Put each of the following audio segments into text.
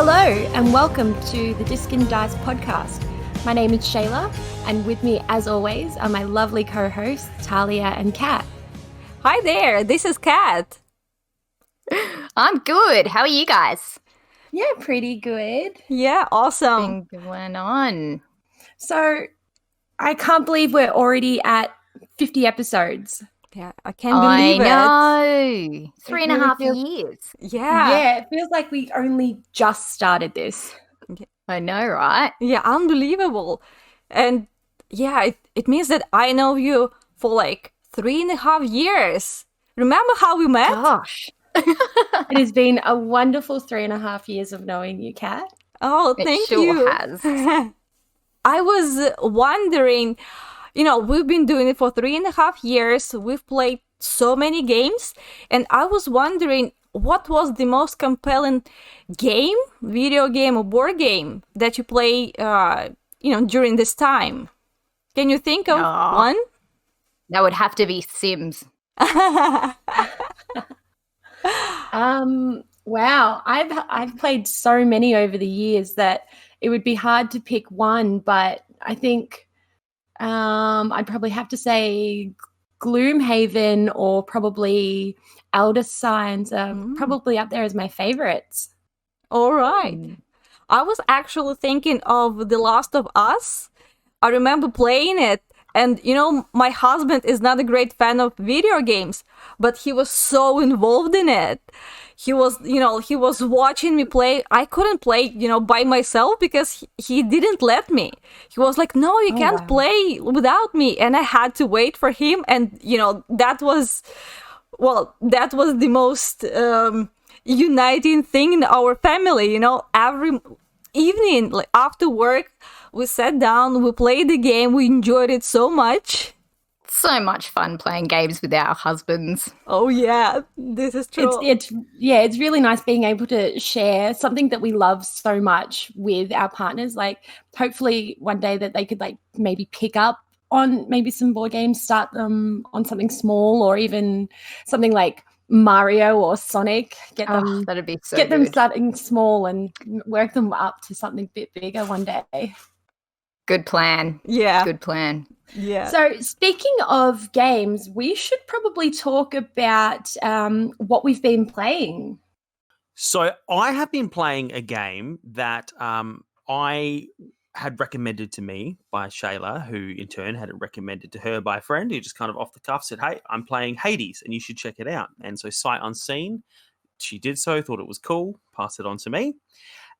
Hello and welcome to the Disc and Dice podcast. My name is Shayla, and with me, as always, are my lovely co-hosts Talia and Kat. Hi there, this is Kat. I'm good. How are you guys? Yeah, pretty good. Yeah, awesome. What's been going on? So, I can't believe we're already at 50 episodes. Yeah, I can't believe it. I know. 3.5 feels- years. Yeah. It feels like we only just started this. I know, right? Yeah, unbelievable. And yeah, it means that I know you for like 3.5 years. Remember how we met? Gosh. It has been a wonderful 3.5 years of knowing you, Kat. Oh, It thank sure you. has. I was wondering, we've been doing it for 3.5 years. We've played so many games, and I was wondering what was the most compelling game, video game or board game that you play, during this time. Can you think of one? That would have to be Sims. Wow, I've played so many over the years that it would be hard to pick one, but I think I'd probably have to say Gloomhaven or probably Elder Signs are probably up there as my favorites. All right. I was actually thinking of The Last of Us. I remember playing it, and my husband is not a great fan of video games, but he was so involved in it. He was watching me play. I couldn't play, by myself because he didn't let me. He was like, "No, you can't play without me," and I had to wait for him. And that was the most uniting thing in our family. Every evening, like after work, we sat down, we played the game, we enjoyed it so much. So much fun playing games with our husbands. Oh yeah, this is true. It's really nice being able to share something that we love so much with our partners. Like, hopefully one day that they could like maybe pick up on maybe some board games, start them on something small, or even something like Mario or Sonic. That'd be so get good. them starting small and work them up to something a bit bigger one day. Good plan. Yeah. Good plan. Yeah. So speaking of games, we should probably talk about what we've been playing. So I have been playing a game that I had recommended to me by Shayla, who in turn had it recommended to her by a friend who just kind of off the cuff said, "Hey, I'm playing Hades and you should check it out." And so sight unseen, she did so, thought it was cool, passed it on to me.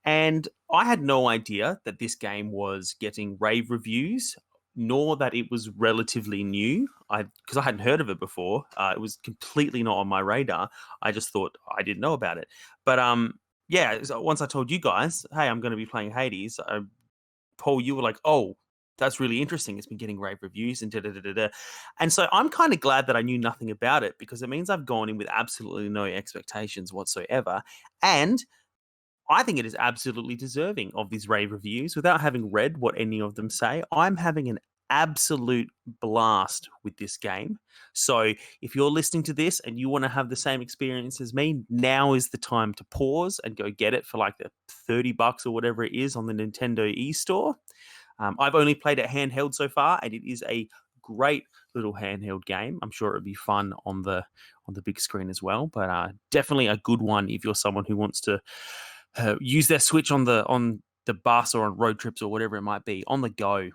And I had no idea that this game was getting rave reviews, nor that it was relatively new. Because I hadn't heard of it before. It was completely not on my radar. I just thought I didn't know about it. But so once I told you guys, hey, I'm going to be playing Hades, Paul, you were like, oh, that's really interesting. It's been getting rave reviews and da-da-da-da-da. And so I'm kind of glad that I knew nothing about it, because it means I've gone in with absolutely no expectations whatsoever. And I think it is absolutely deserving of these rave reviews. Without having read what any of them say, I'm having an absolute blast with this game. So if you're listening to this and you want to have the same experience as me, now is the time to pause and go get it for like the $30 or whatever it is on the Nintendo eStore. I've only played it handheld so far, and it is a great little handheld game. I'm sure it would be fun on the big screen as well, but definitely a good one if you're someone who wants to use their Switch on the bus or on road trips or whatever it might be, on the go.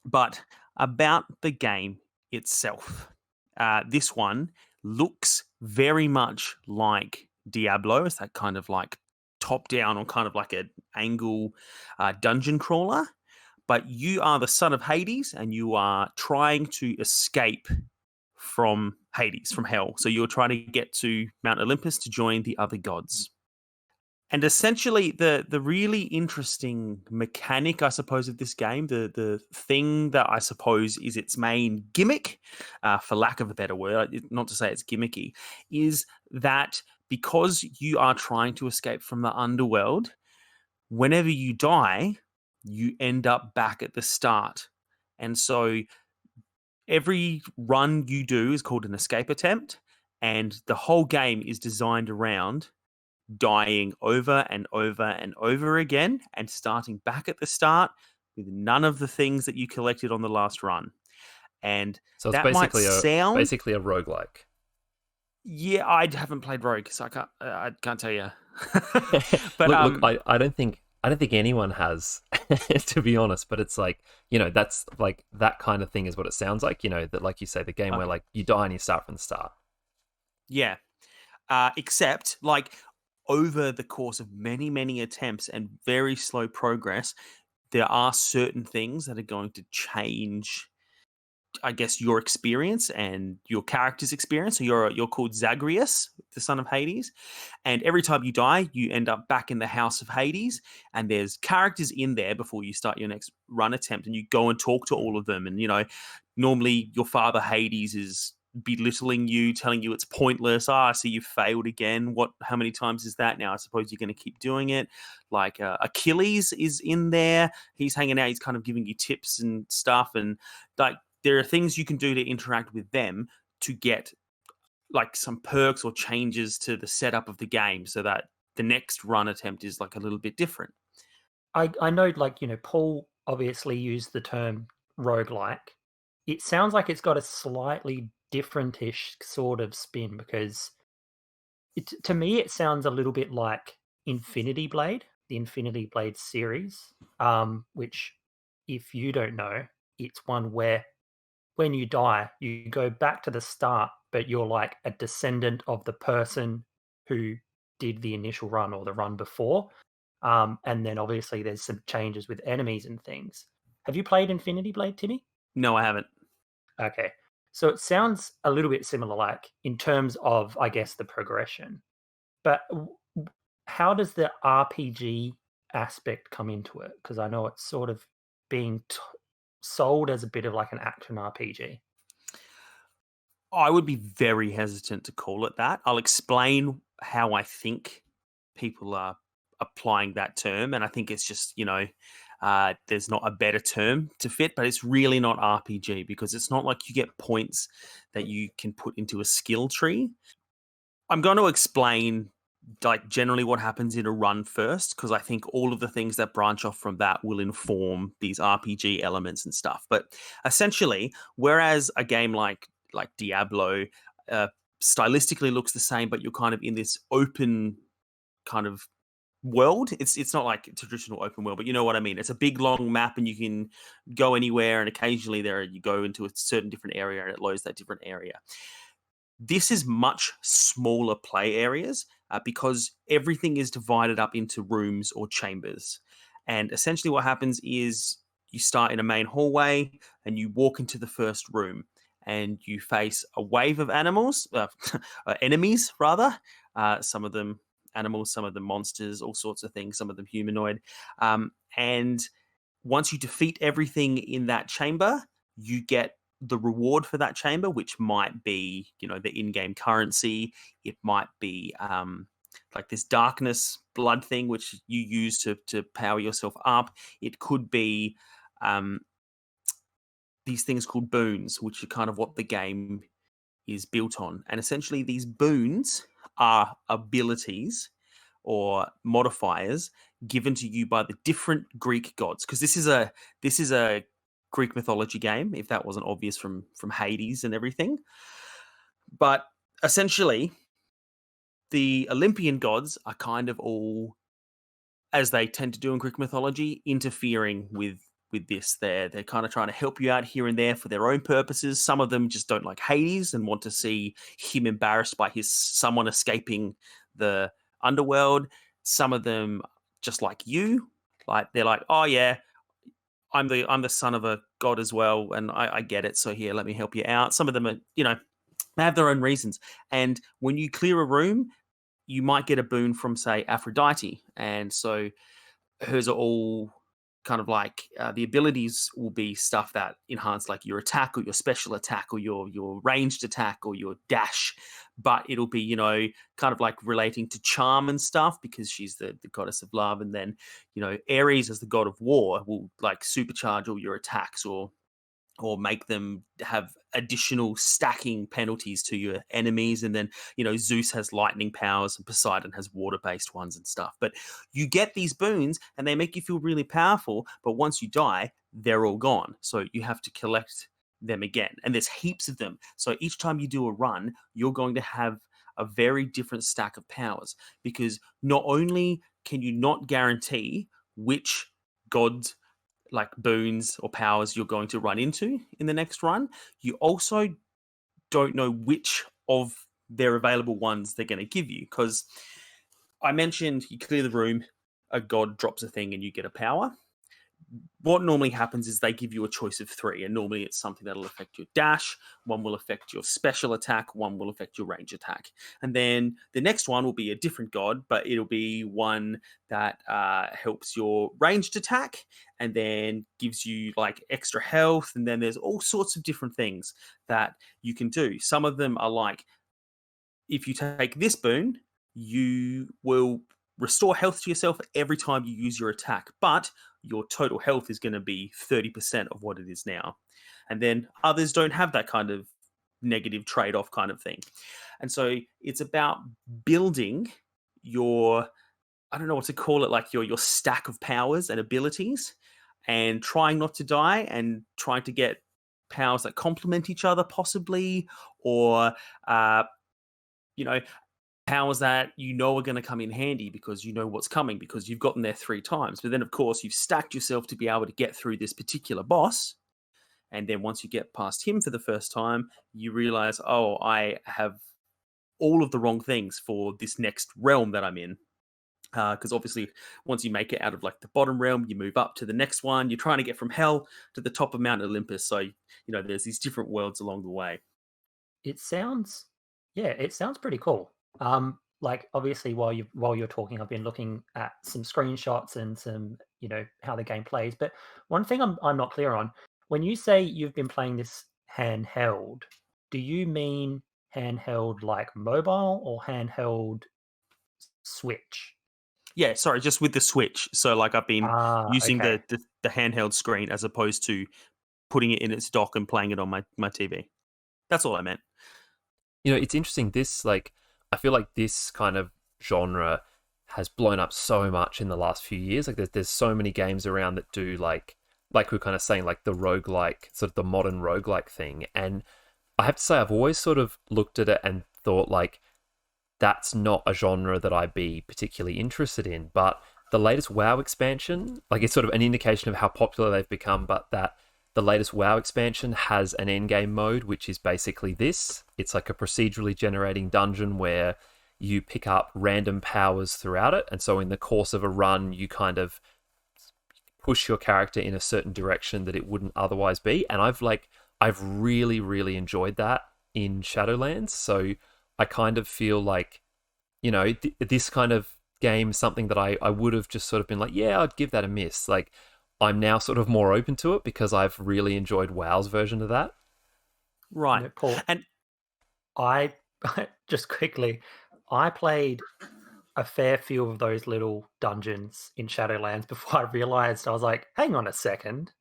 But about the game itself, this one looks very much like Diablo. It's that kind of like top down or kind of like an angle dungeon crawler. But you are the son of Hades, and you are trying to escape from Hades, from hell. So you're trying to get to Mount Olympus to join the other gods. And essentially, the really interesting mechanic, I suppose, of this game, the thing that I suppose is its main gimmick, for lack of a better word, not to say it's gimmicky, is that because you are trying to escape from the underworld, whenever you die, you end up back at the start. And so every run you do is called an escape attempt, and the whole game is designed around dying over and over and over again and starting back at the start with none of the things that you collected on the last run. And So it's that might sound basically a roguelike. Yeah, I haven't played Rogue, so I can't tell you. But look, I don't think anyone has, to be honest. But it's like, that's like that kind of thing is what it sounds like. That, like you say, the game where like you die and you start from the start. Yeah, except like over the course of many, many attempts and very slow progress, there are certain things that are going to change, I guess, your experience and your character's experience. So you're called Zagreus, the son of Hades, and every time you die, you end up back in the House of Hades. And there's characters in there before you start your next run attempt, and you go and talk to all of them. And normally your father Hades is belittling you, telling you it's pointless. I see you failed again. How many times is that now? I suppose you're going to keep doing it. Like Achilles is in there. He's hanging out. He's kind of giving you tips and stuff. And like, there are things you can do to interact with them to get like some perks or changes to the setup of the game so that the next run attempt is like a little bit different. I know, like, Paul obviously used the term roguelike. It sounds like it's got a slightly different-ish sort of spin, because to me it sounds a little bit like Infinity Blade, the Infinity Blade series, which, if you don't know, it's one where when you die, you go back to the start, but you're like a descendant of the person who did the initial run or the run before. And then obviously there's some changes with enemies and things. Have you played Infinity Blade, Timmy? No, I haven't. Okay. So it sounds a little bit similar, like, in terms of, I guess, the progression. But how does the RPG aspect come into it? Because I know it's sort of being sold as a bit of like an action RPG. I would be very hesitant to call it that. I'll explain how I think people are applying that term, and I think it's just, there's not a better term to fit, but it's really not RPG, because it's not like you get points that you can put into a skill tree. I'm going to explain like generally what happens in a run first, because I think all of the things that branch off from that will inform these RPG elements and stuff. But essentially, whereas a game like Diablo stylistically looks the same, but you're kind of in this open kind of world. It's not like a traditional open world, but you know what I mean. It's a big long map, and you can go anywhere, and occasionally you go into a certain different area, and it loads that different area. This is much smaller play areas because everything is divided up into rooms or chambers. And essentially what happens is you start in a main hallway and you walk into the first room, and you face a wave of enemies rather. Some of them animals, some of them monsters, all sorts of things, some of them humanoid. And once you defeat everything in that chamber, you get the reward for that chamber, which might be, the in-game currency. It might be like this darkness blood thing, which you use to power yourself up. It could be these things called boons, which are kind of what the game is built on. And essentially these boons are abilities or modifiers given to you by the different Greek gods, because this is a Greek mythology game, if that wasn't obvious from Hades and everything. But essentially, the Olympian gods are kind of all, as they tend to do in Greek mythology, interfering with this. They're kind of trying to help you out here and there for their own purposes. Some of them just don't like Hades and want to see him embarrassed by someone escaping the underworld. Some of them just like you, like they're like, oh yeah, I'm the son of a god as well, and I get it. So here, let me help you out. Some of them are, they have their own reasons. And when you clear a room, you might get a boon from, say, Aphrodite, and so hers are all kind of like the abilities will be stuff that enhance like your attack or your special attack or your ranged attack or your dash, but it'll be kind of like relating to charm and stuff, because she's the goddess of love. And then Ares, as the god of war, will like supercharge all your attacks or or make them have additional stacking penalties to your enemies. And then, Zeus has lightning powers and Poseidon has water-based ones and stuff. But you get these boons and they make you feel really powerful. But once you die, they're all gone. So you have to collect them again. And there's heaps of them. So each time you do a run, you're going to have a very different stack of powers, because not only can you not guarantee which gods, like boons or powers, you're going to run into in the next run, you also don't know which of their available ones they're going to give you. Because I mentioned you clear the room, a god drops a thing and you get a power. What normally happens is they give you a choice of 3, and normally it's something that'll affect your dash, one will affect your special attack, one will affect your range attack. And then the next one will be a different god, but it'll be one that helps your ranged attack and then gives you like extra health. And then there's all sorts of different things that you can do. Some of them are like, if you take this boon, you will restore health to yourself every time you use your attack, but your total health is going to be 30% of what it is now. And then others don't have that kind of negative trade-off kind of thing. And so it's about building your, I don't know what to call it, like your stack of powers and abilities, and trying not to die and trying to get powers that complement each other possibly, or powers that are going to come in handy because you know what's coming because you've gotten there 3 times. But then, of course, you've stacked yourself to be able to get through this particular boss. And then once you get past him for the first time, you realize, oh, I have all of the wrong things for this next realm that I'm in. Because obviously, once you make it out of like the bottom realm, you move up to the next one. You're trying to get from hell to the top of Mount Olympus. So, there's these different worlds along the way. It sounds pretty cool. Like obviously while you're talking, I've been looking at some screenshots and some, how the game plays. But one thing I'm not clear on, when you say you've been playing this handheld, do you mean handheld like mobile or handheld Switch? Yeah, sorry, just with the Switch. So like I've been using okay. the handheld screen as opposed to putting it in its dock and playing it on my TV. That's all I meant. It's interesting. This, like, I feel like this kind of genre has blown up so much in the last few years. Like, there's so many games around that do like we're kind of saying, like the roguelike, sort of the modern roguelike thing. And I have to say, I've always sort of looked at it and thought, like, that's not a genre that I'd be particularly interested in. But the latest WoW expansion, like, it's sort of an indication of how popular they've become, but that the latest WoW expansion has an endgame mode, which is basically this. It's like a procedurally generating dungeon where you pick up random powers throughout it. And so in the course of a run, you kind of push your character in a certain direction that it wouldn't otherwise be. And I've really, really enjoyed that in Shadowlands. So I kind of feel like, this kind of game is something that I would have just sort of been like, yeah, I'd give that a miss. Like, I'm now sort of more open to it because I've really enjoyed WoW's version of that. Right. Paul, And I just quickly, I played a fair few of those little dungeons in Shadowlands before I realized, I was like, hang on a second,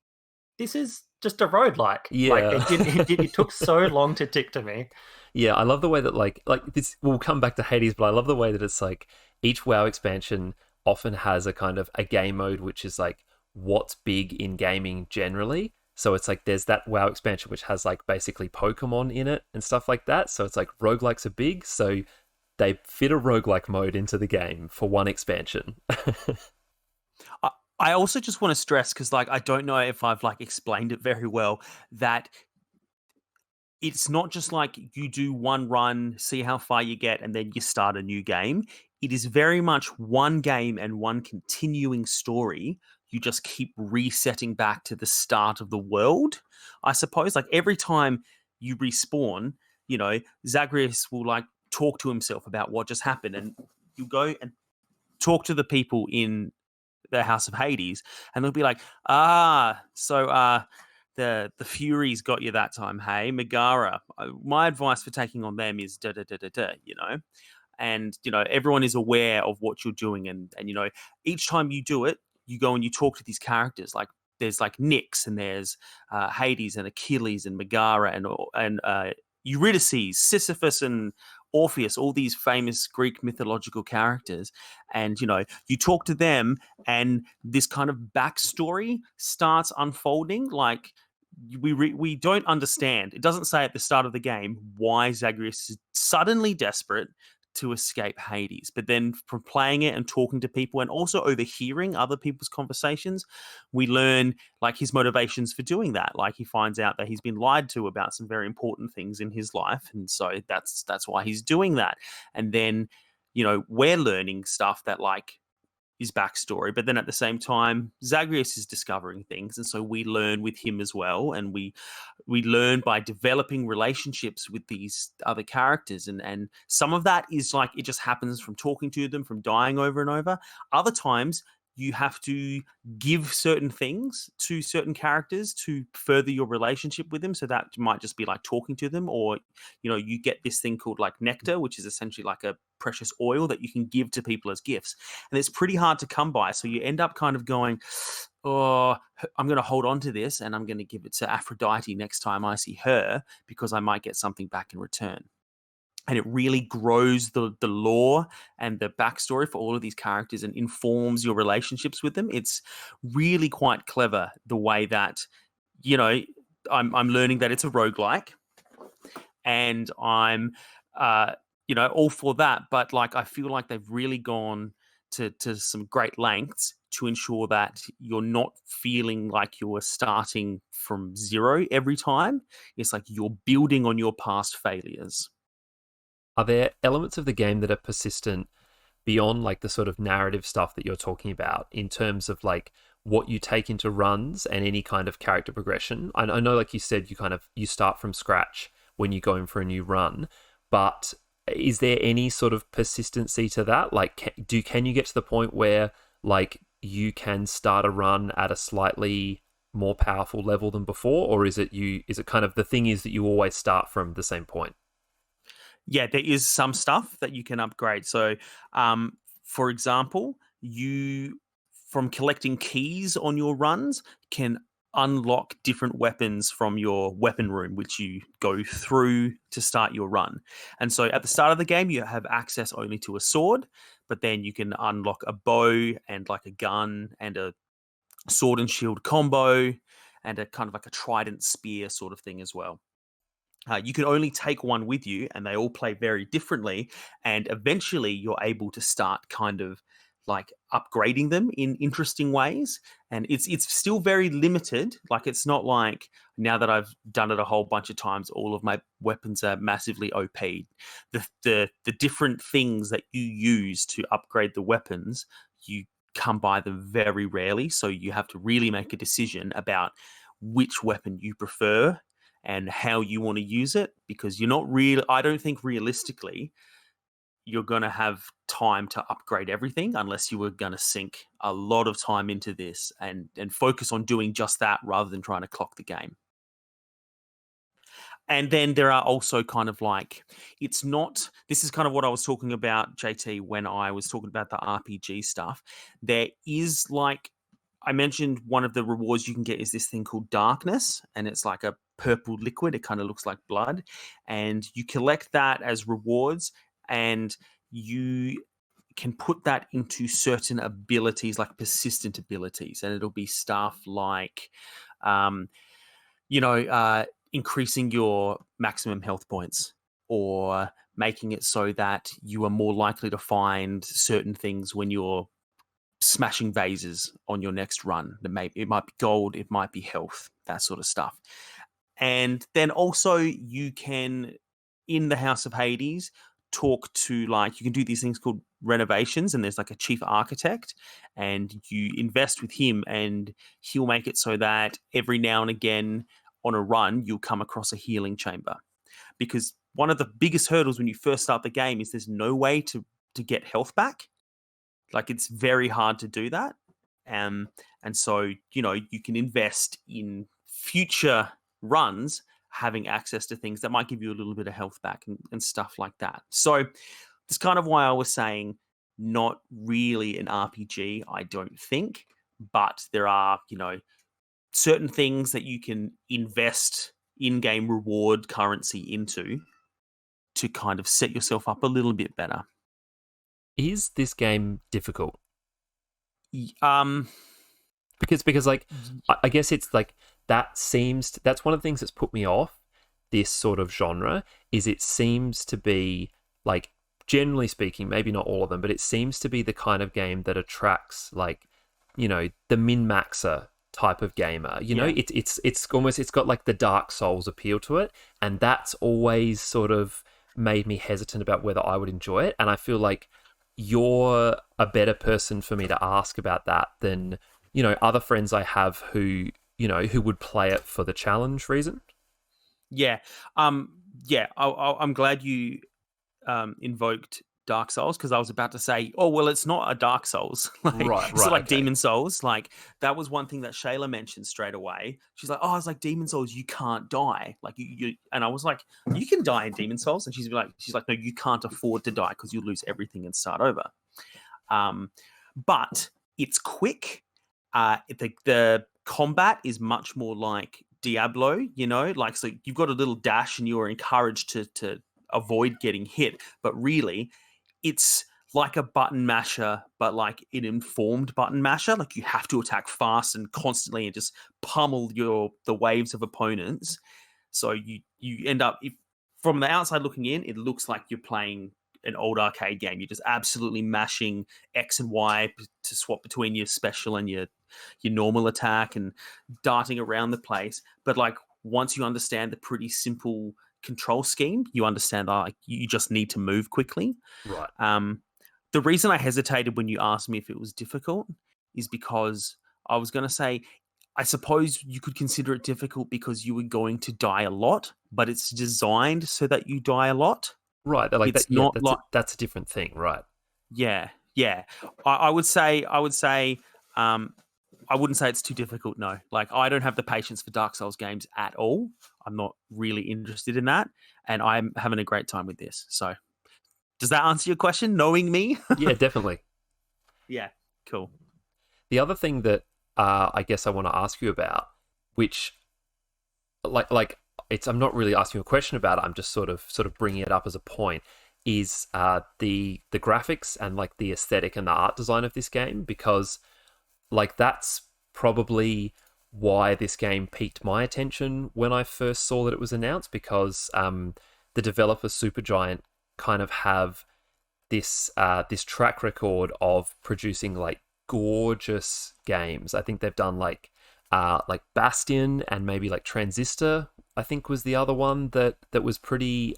this is just a roguelike. Yeah. Like it took so long to tick to me. Yeah, I love the way that like this, we'll come back to Hades, but I love the way that it's like each WoW expansion often has a kind of a game mode which is like what's big in gaming generally. So it's like there's that WoW expansion which has like basically Pokemon in it and stuff like that. So it's like roguelikes are big, so they fit a roguelike mode into the game for one expansion. I also just want to stress, because like I don't know if I've like explained it very well, that it's not just like you do one run, see how far you get, and then you start a new game. It is very much one game and one continuing story. You just keep resetting back to the start of the world, I suppose. Like every time you respawn, Zagreus will like talk to himself about what just happened, and you go and talk to the people in the House of Hades, and they'll be like, so the Furies got you that time, hey, Megara. My advice for taking on them is da-da-da-da-da, and, everyone is aware of what you're doing, and each time you do it, you go and you talk to these characters, like there's like Nyx, and there's Hades and Achilles and Megara and Eurydice, Sisyphus and Orpheus, all these famous Greek mythological characters. And, you talk to them and this kind of backstory starts unfolding. Like, we don't understand. It doesn't say at the start of the game why Zagreus is suddenly desperate to escape Hades. But then from playing it and talking to people and also overhearing other people's conversations, we learn like his motivations for doing that. Like he finds out that he's been lied to about some very important things in his life. And so that's why he's doing that. And then, we're learning stuff that like his backstory, but then at the same time, Zagreus is discovering things, and so we learn with him as well, and we learn by developing relationships with these other characters, and some of that is like it just happens from talking to them, from dying over and over. Other times, you have to give certain things to certain characters to further your relationship with them. So that might just be like talking to them, or you get this thing called like nectar, which is essentially like a precious oil that you can give to people as gifts, and it's pretty hard to come by. So you end up kind of going, oh, I'm going to hold on to this and I'm going to give it to Aphrodite next time I see her because I might get something back in return. And it really grows the lore and the backstory for all of these characters and informs your relationships with them. It's really quite clever the way that, I'm learning that it's a roguelike, and I'm all for that. But like I feel like they've really gone to some great lengths to ensure that you're not feeling like you're starting from zero every time. It's like you're building on your past failures. Are there elements of the game that are persistent beyond like the sort of narrative stuff that you're talking about in terms of like what you take into runs and any kind of character progression? I know, like you said, you start from scratch when you go in for a new run, but is there any sort of persistency to that? Like, can you get to the point where like you can start a run at a slightly more powerful level than before, or is it kind of the thing is that you always start from the same point? Yeah, there is some stuff that you can upgrade. So, for example, you, from collecting keys on your runs, can unlock different weapons from your weapon room, which you go through to start your run. And so at the start of the game, you have access only to a sword, but then you can unlock a bow and like a gun and a sword and shield combo and a kind of like a trident spear sort of thing as well. You can only take one with you, and they all play very differently. And eventually, you're able to start kind of like upgrading them in interesting ways. And it's still very limited. Like it's not like now that I've done it a whole bunch of times, all of my weapons are massively OP. The different things that you use to upgrade the weapons, you come by them very rarely. So you have to really make a decision about which weapon you prefer and how you want to use it, because you're not real. I don't think realistically you're going to have time to upgrade everything unless you were going to sink a lot of time into this and focus on doing just that rather than trying to clock the game. And then there are also kind of like, it's not, this is kind of what I was talking about, JT, when I was talking about the RPG stuff. There is like, I mentioned one of the rewards you can get is this thing called darkness, and it's like a purple liquid. It kind of looks like blood, and you collect that as rewards, and you can put that into certain abilities, like persistent abilities, and it'll be stuff like, increasing your maximum health points, or making it so that you are more likely to find certain things when you're smashing vases on your next run. It might be gold, it might be health, that sort of stuff. And then also you can, in the House of Hades, talk to, like, you can do these things called renovations, and there's like a chief architect, and you invest with him, and he'll make it so that every now and again on a run you'll come across a healing chamber. Because one of the biggest hurdles when you first start the game is there's no way to get health back. Like, it's very hard to do that. And so, you can invest in future runs having access to things that might give you a little bit of health back and stuff like that. So that's kind of why I was saying not really an RPG, I don't think. But there are, certain things that you can invest in-game reward currency into to kind of set yourself up a little bit better. Is this game difficult? Um, Because like I guess it's like that's one of the things that's put me off this sort of genre is it seems to be like, generally speaking, maybe not all of them, but it seems to be the kind of game that attracts like, you know, the min-maxer type of gamer. You know, it's almost, it's got like the Dark Souls appeal to it, and that's always sort of made me hesitant about whether I would enjoy it. And I feel like you're a better person for me to ask about that than, you know, other friends I have who, you know, who would play it for the challenge reason. Yeah. I'm glad you invoked Dark Souls, because I was about to say, oh, well, it's not a Dark Souls. Right, It's like okay. Demon Souls. Like, that was one thing that Shayla mentioned straight away. She's like, oh, it's like Demon Souls, you can't die. Like, you and I was like, you can die in Demon Souls. And she's like, no, you can't afford to die because you'll lose everything and start over. But it's quick. The combat is much more like Diablo, you know, like, so you've got a little dash and you're encouraged to avoid getting hit, but really it's like a button masher, but like an informed button masher. Like, you have to attack fast and constantly and just pummel the waves of opponents. So you end up, if from the outside looking in, it looks like you're playing an old arcade game. You're just absolutely mashing X and Y to swap between your special and your normal attack and darting around the place. But like, once you understand the pretty simple control scheme, you understand that like, you just need to move quickly. Right. The reason I hesitated when you asked me if it was difficult is because I was going to say, I suppose you could consider it difficult because you were going to die a lot, but it's designed so that you die a lot. Right. Like it's that, yeah, not that's a different thing, right? Yeah. I would say, I wouldn't say it's too difficult. No, like, I don't have the patience for Dark Souls games at all. I'm not really interested in that, and I'm having a great time with this. So, does that answer your question? Knowing me? Yeah, definitely. Yeah, cool. The other thing that I guess I want to ask you about, which, like it's, I'm not really asking you a question about it. I'm just sort of bringing it up as a point. Is the graphics and like the aesthetic and the art design of this game, because like that's probably why this game piqued my attention when I first saw that it was announced, because the developer Supergiant kind of have this track record of producing like gorgeous games. I think they've done like Bastion and maybe like Transistor, I think was the other one that was pretty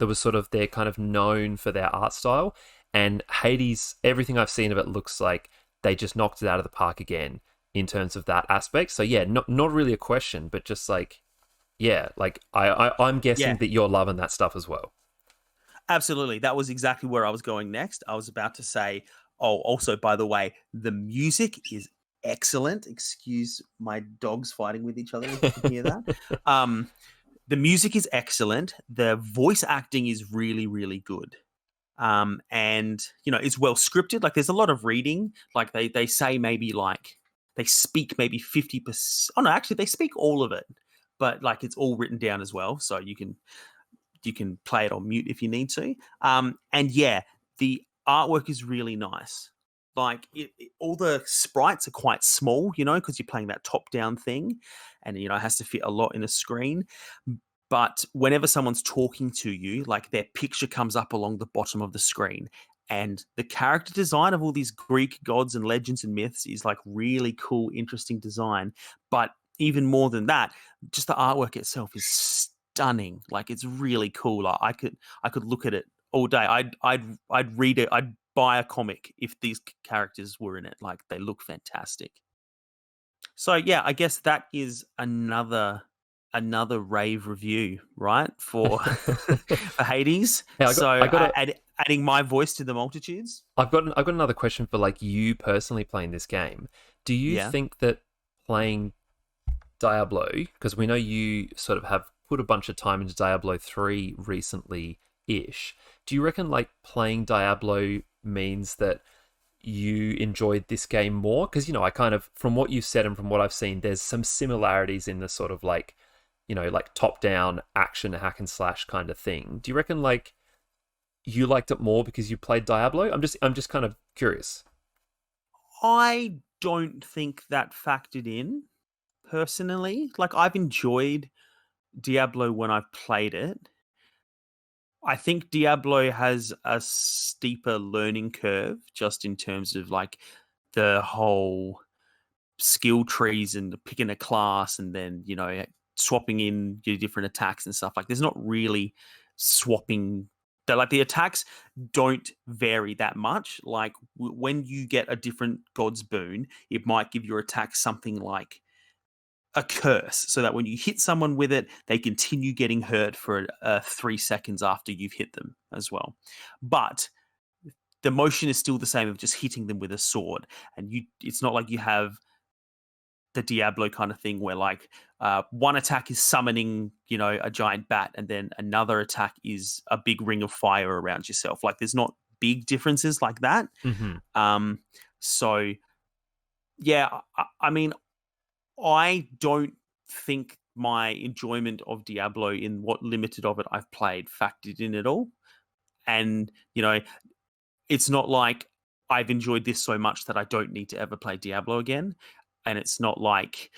that was sort of, they're kind of known for their art style. And Hades, everything I've seen of it looks like they just knocked it out of the park again in terms of that aspect. So yeah, not really a question, but just like, yeah, like I'm guessing that you're loving that stuff as well. Absolutely. That was exactly where I was going next. I was about to say, oh, also, by the way, the music is excellent. Excuse my dogs fighting with each other, if you can hear that. The music is excellent. The voice acting is really, really good. And, you know, it's well scripted. Like, there's a lot of reading. Like, they say maybe like, they speak maybe 50%. Oh, no, actually, they speak all of it. But, like, it's all written down as well. So you can play it on mute if you need to. And, yeah, the artwork is really nice. Like, all the sprites are quite small, you know, because you're playing that top-down thing. And, you know, it has to fit a lot in a screen. But whenever someone's talking to you, like, their picture comes up along the bottom of the screen. And the character design of all these Greek gods and legends and myths is, like, really cool, interesting design. But even more than that, just the artwork itself is stunning. Like, it's really cool. I could look at it all day. I'd read it. I'd buy a comic if these characters were in it. Like, they look fantastic. So yeah, I guess that is another rave review, right? For for Hades. Yeah, adding my voice to the multitudes. I've got another question for like you personally playing this game. Do you think that playing Diablo, because we know you sort of have put a bunch of time into Diablo 3 recently-ish, do you reckon like playing Diablo means that you enjoyed this game more? Because, I kind of, from what you've said and from what I've seen, there's some similarities in the sort of like, like top-down action hack and slash kind of thing. Do you reckon like you liked it more because you played Diablo? I'm just kind of curious. I don't think that factored in personally. Like, I've enjoyed Diablo when I've played it. I think Diablo has a steeper learning curve just in terms of like the whole skill trees and picking a class and then, swapping in your different attacks and stuff. Like, there's not really swapping. The attacks don't vary that much. Like, when you get a different God's Boon, it might give your attack something like a curse, so that when you hit someone with it, they continue getting hurt for 3 seconds after you've hit them as well. But the motion is still the same of just hitting them with a sword. And it's not like you have the Diablo kind of thing where like one attack is summoning, a giant bat, and then another attack is a big ring of fire around yourself. Like, there's not big differences like that. Mm-hmm. So yeah, I mean, I don't think my enjoyment of Diablo in what limited of it I've played factored in at all. And, it's not like I've enjoyed this so much that I don't need to ever play Diablo again. And it's not like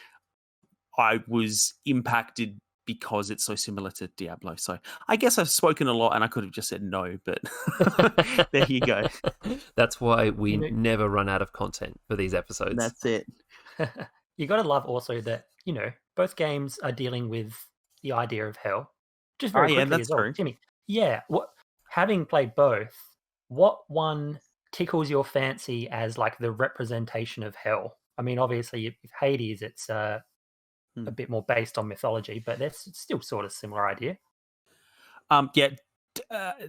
I was impacted because it's so similar to Diablo. So I guess I've spoken a lot and I could have just said no, but there you go. That's why we never run out of content for these episodes. That's it. You got to love also that, both games are dealing with the idea of hell. Just very quickly that's as well, true. Timmy. Yeah, having played both, what one tickles your fancy as like the representation of hell? I mean, obviously, if Hades, it's a bit more based on mythology, but that's still sort of similar idea.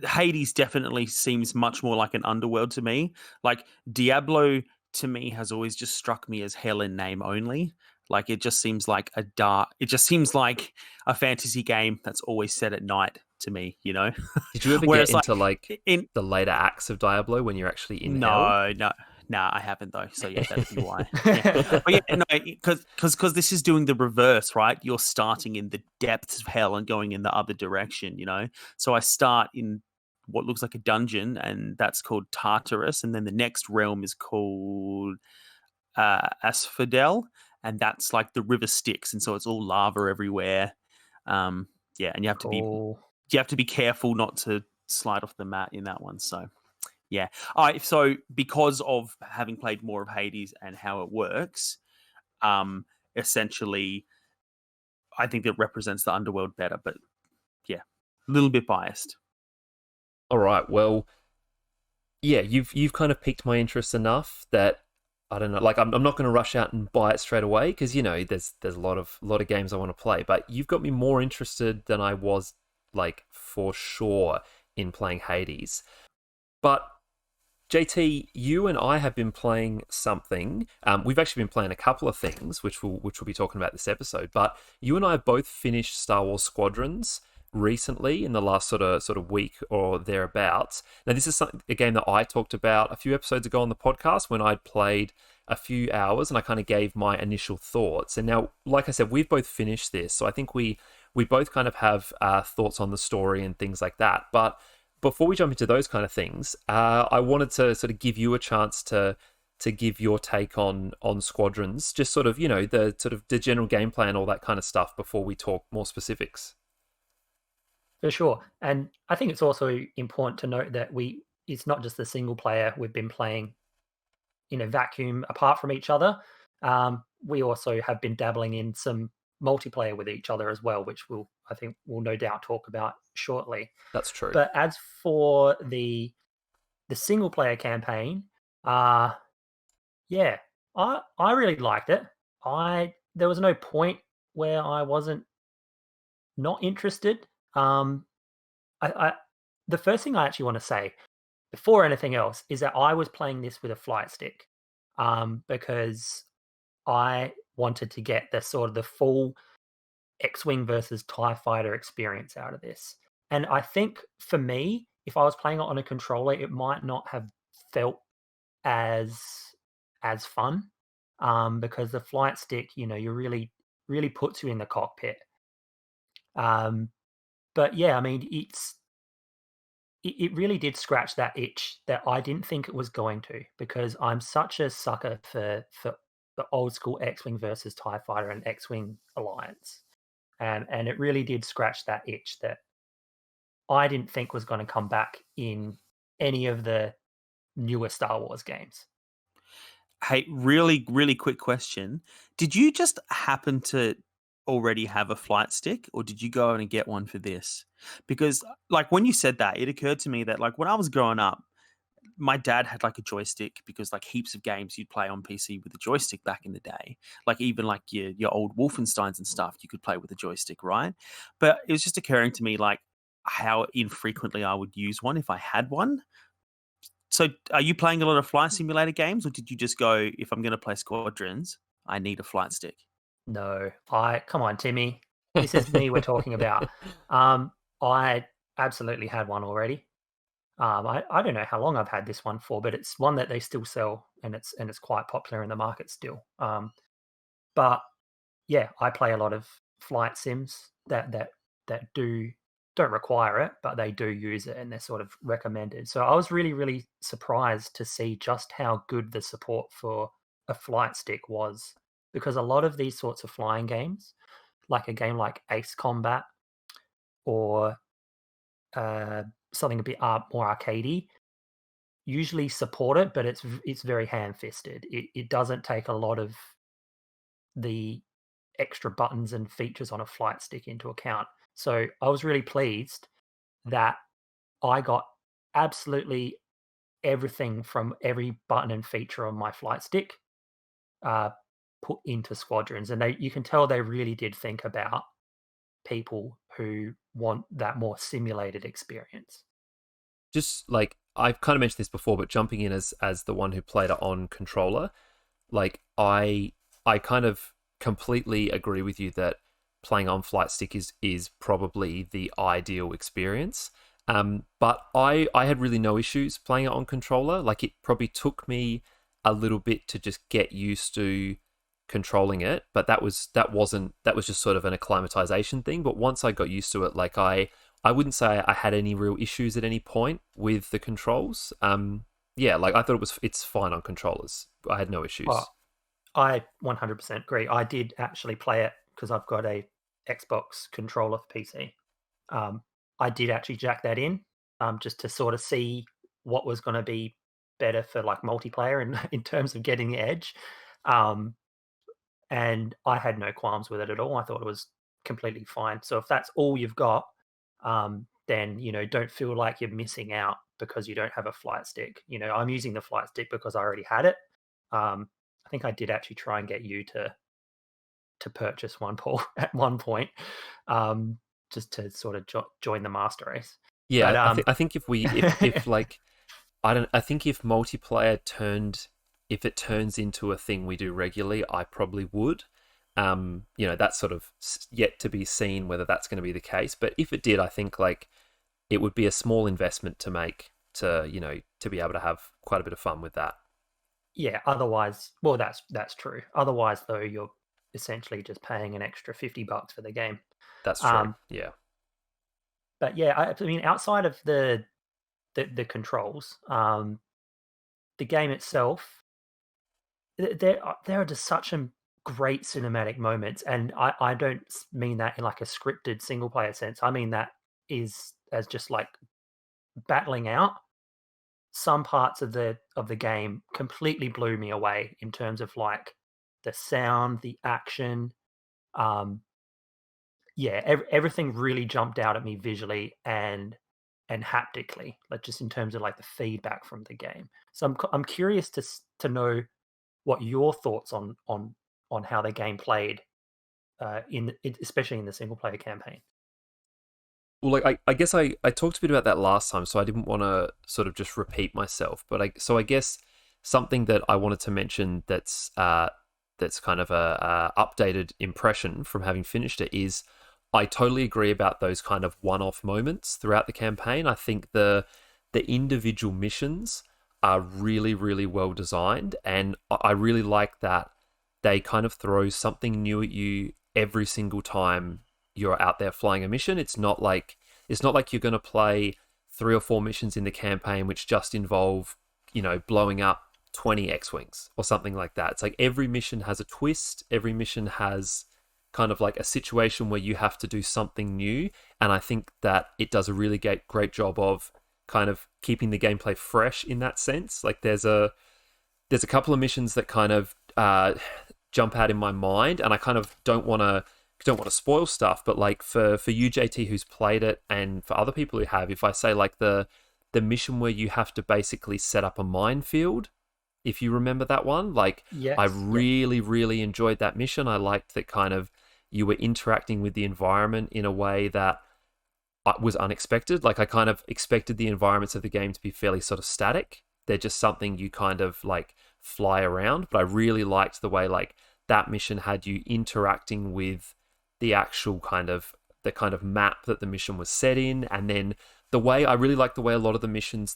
Hades definitely seems much more like an underworld to me. Like, Diablo to me has always just struck me as hell in name only. Like, it just seems like a fantasy game that's always set at night to me, Did you ever Whereas, get into the later acts of Diablo when you're actually in hell? No, I haven't though. So yeah, that'd be why. Yeah. But yeah, no, because this is doing the reverse, right? You're starting in the depths of hell and going in the other direction, So I start in what looks like a dungeon, and that's called Tartarus, and then the next realm is called Asphodel, and that's like the river Styx, and so it's all lava everywhere. And you have to be careful not to slide off the mat in that one. So yeah. So because of having played more of Hades and how it works, essentially, I think it represents the underworld better. But yeah, a little bit biased. All right. Well, yeah, you've kind of piqued my interest enough that I don't know. Like, I'm not going to rush out and buy it straight away because there's a lot of games I want to play. But you've got me more interested than I was, like, for sure, in playing Hades. But JT, you and I have been playing something. We've actually been playing a couple of things, which we'll be talking about this episode. But you and I have both finished Star Wars Squadrons recently in the last sort of week or thereabouts. Now, this is a game that I talked about a few episodes ago on the podcast when I'd played a few hours, and I kind of gave my initial thoughts. And now, like I said, we've both finished this, so I think we both kind of have thoughts on the story and things like that. But before we jump into those kind of things, I wanted to sort of give you a chance to give your take on Squadrons, just sort of, the general gameplay and all that kind of stuff before we talk more specifics. For sure. And I think it's also important to note that it's not just the single player we've been playing in a vacuum apart from each other. We also have been dabbling in some multiplayer with each other as well, which I think we'll no doubt talk about shortly. That's true. But as for the single player campaign, I really liked it. There was no point where I wasn't not interested. The first thing I actually want to say before anything else is that I was playing this with a flight stick because I wanted to get the full X-Wing versus TIE Fighter experience out of this. And I think for me, if I was playing it on a controller, it might not have felt as fun, because the flight stick, you really puts you in the cockpit. But yeah, I mean, it really did scratch that itch that I didn't think it was going to, because I'm such a sucker for the old school X-Wing versus TIE Fighter and X-Wing alliance. And it really did scratch that itch that I didn't think was going to come back in any of the newer Star Wars games. Hey, really, really quick question. Did you just happen to already have a flight stick, or did you go out and get one for this? Because, like, when you said that, it occurred to me that, like, when I was growing up, my dad had like a joystick, because like heaps of games you'd play on PC with a joystick back in the day. Like even like your old Wolfensteins and stuff, you could play with a joystick, right? But it was just occurring to me like how infrequently I would use one if I had one. So are you playing a lot of flight simulator games, or did you just go, if I'm going to play Squadrons, I need a flight stick? No, come on, Timmy. This is me we're talking about. I absolutely had one already. I don't know how long I've had this one for, but it's one that they still sell, and it's quite popular in the market still. But yeah, I play a lot of flight sims that don't require it, but they do use it, and they're sort of recommended. So I was really, really surprised to see just how good the support for a flight stick was, because a lot of these sorts of flying games, like a game like Ace Combat or something a bit more arcadey, usually support it, but it's very ham-fisted. It doesn't take a lot of the extra buttons and features on a flight stick into account. So I was really pleased that I got absolutely everything from every button and feature on my flight stick put into Squadrons, and you can tell they really did think about people who want that more simulated experience. Just like I've kind of mentioned this before, but jumping in as the one who played it on controller, like I kind of completely agree with you that playing on flight stick is probably the ideal experience. But I had really no issues playing it on controller. Like it probably took me a little bit to just get used to controlling it, but that was just sort of an acclimatization thing. But once I got used to it, like I wouldn't say I had any real issues at any point with the controls. Yeah, like I thought it's fine on controllers. I had no issues. Well, I 100% agree. I did actually play it because I've got a Xbox controller for PC. I did actually jack that in just to sort of see what was going to be better for like multiplayer in terms of getting the edge. And I had no qualms with it at all. I thought it was completely fine. So if that's all you've got, then, don't feel like you're missing out because you don't have a flight stick. I'm using the flight stick because I already had it. I think I did actually try and get you to purchase one, Paul, at one point, just to sort of join the master race. Yeah, but, I think if multiplayer if it turns into a thing we do regularly, I probably would. That's sort of yet to be seen whether that's going to be the case. But if it did, I think like it would be a small investment to make to be able to have quite a bit of fun with that. Yeah. Otherwise, well, that's true. Otherwise, though, you're essentially just paying an extra $50 for the game. That's true. Yeah. But yeah, I mean, outside of the controls, the game itself, there are just such a great cinematic moments, and I don't mean that in like a scripted single player sense. I mean that is as just like battling out. Some parts of the game completely blew me away in terms of like the sound, the action. Everything really jumped out at me visually and haptically, like just in terms of like the feedback from the game. So I'm curious to know what your thoughts on how the game played, especially in the single player campaign. Well, like I guess I talked a bit about that last time, so I didn't want to sort of just repeat myself. But I guess something that I wanted to mention that's kind of a updated impression from having finished it is I totally agree about those kind of one-off moments throughout the campaign. I think the individual missions are really, really well designed, and I really like that they kind of throw something new at you every single time you're out there flying a mission. It's not like you're going to play 3 or 4 missions in the campaign which just involve, blowing up 20 X-Wings or something like that. It's like every mission has a twist, every mission has kind of like a situation where you have to do something new, and I think that it does a really great job of kind of keeping the gameplay fresh in that sense. Like there's a couple of missions that kind of jump out in my mind, and I kind of don't want to spoil stuff, but like for you, JT, who's played it, and for other people who have, if I say like the mission where you have to basically set up a minefield, if you remember that one, like Yes, I really, really enjoyed that mission. I liked that kind of you were interacting with the environment in a way that was unexpected. Like I kind of expected the environments of the game to be fairly sort of static. They're just something you kind of like fly around, but I really liked the way like that mission had you interacting with the actual kind of map that the mission was set in. And then I really like the way a lot of the missions,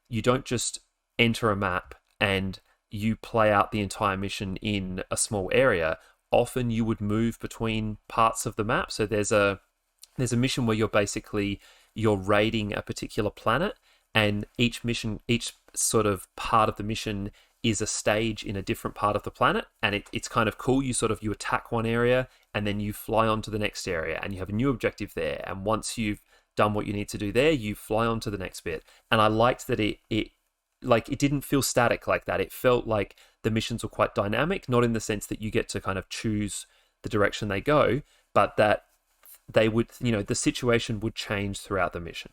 you don't just enter a map and you play out the entire mission in a small area. Often you would move between parts of the map. So there's a mission where you're raiding a particular planet, and each sort of part of the mission is a stage in a different part of the planet, and it's kind of cool. You attack one area and then you fly on to the next area and you have a new objective there, and once you've done what you need to do there, you fly on to the next bit. And I liked that it didn't feel static like that. It felt like the missions were quite dynamic, not in the sense that you get to kind of choose the direction they go, but that they would, the situation would change throughout the mission.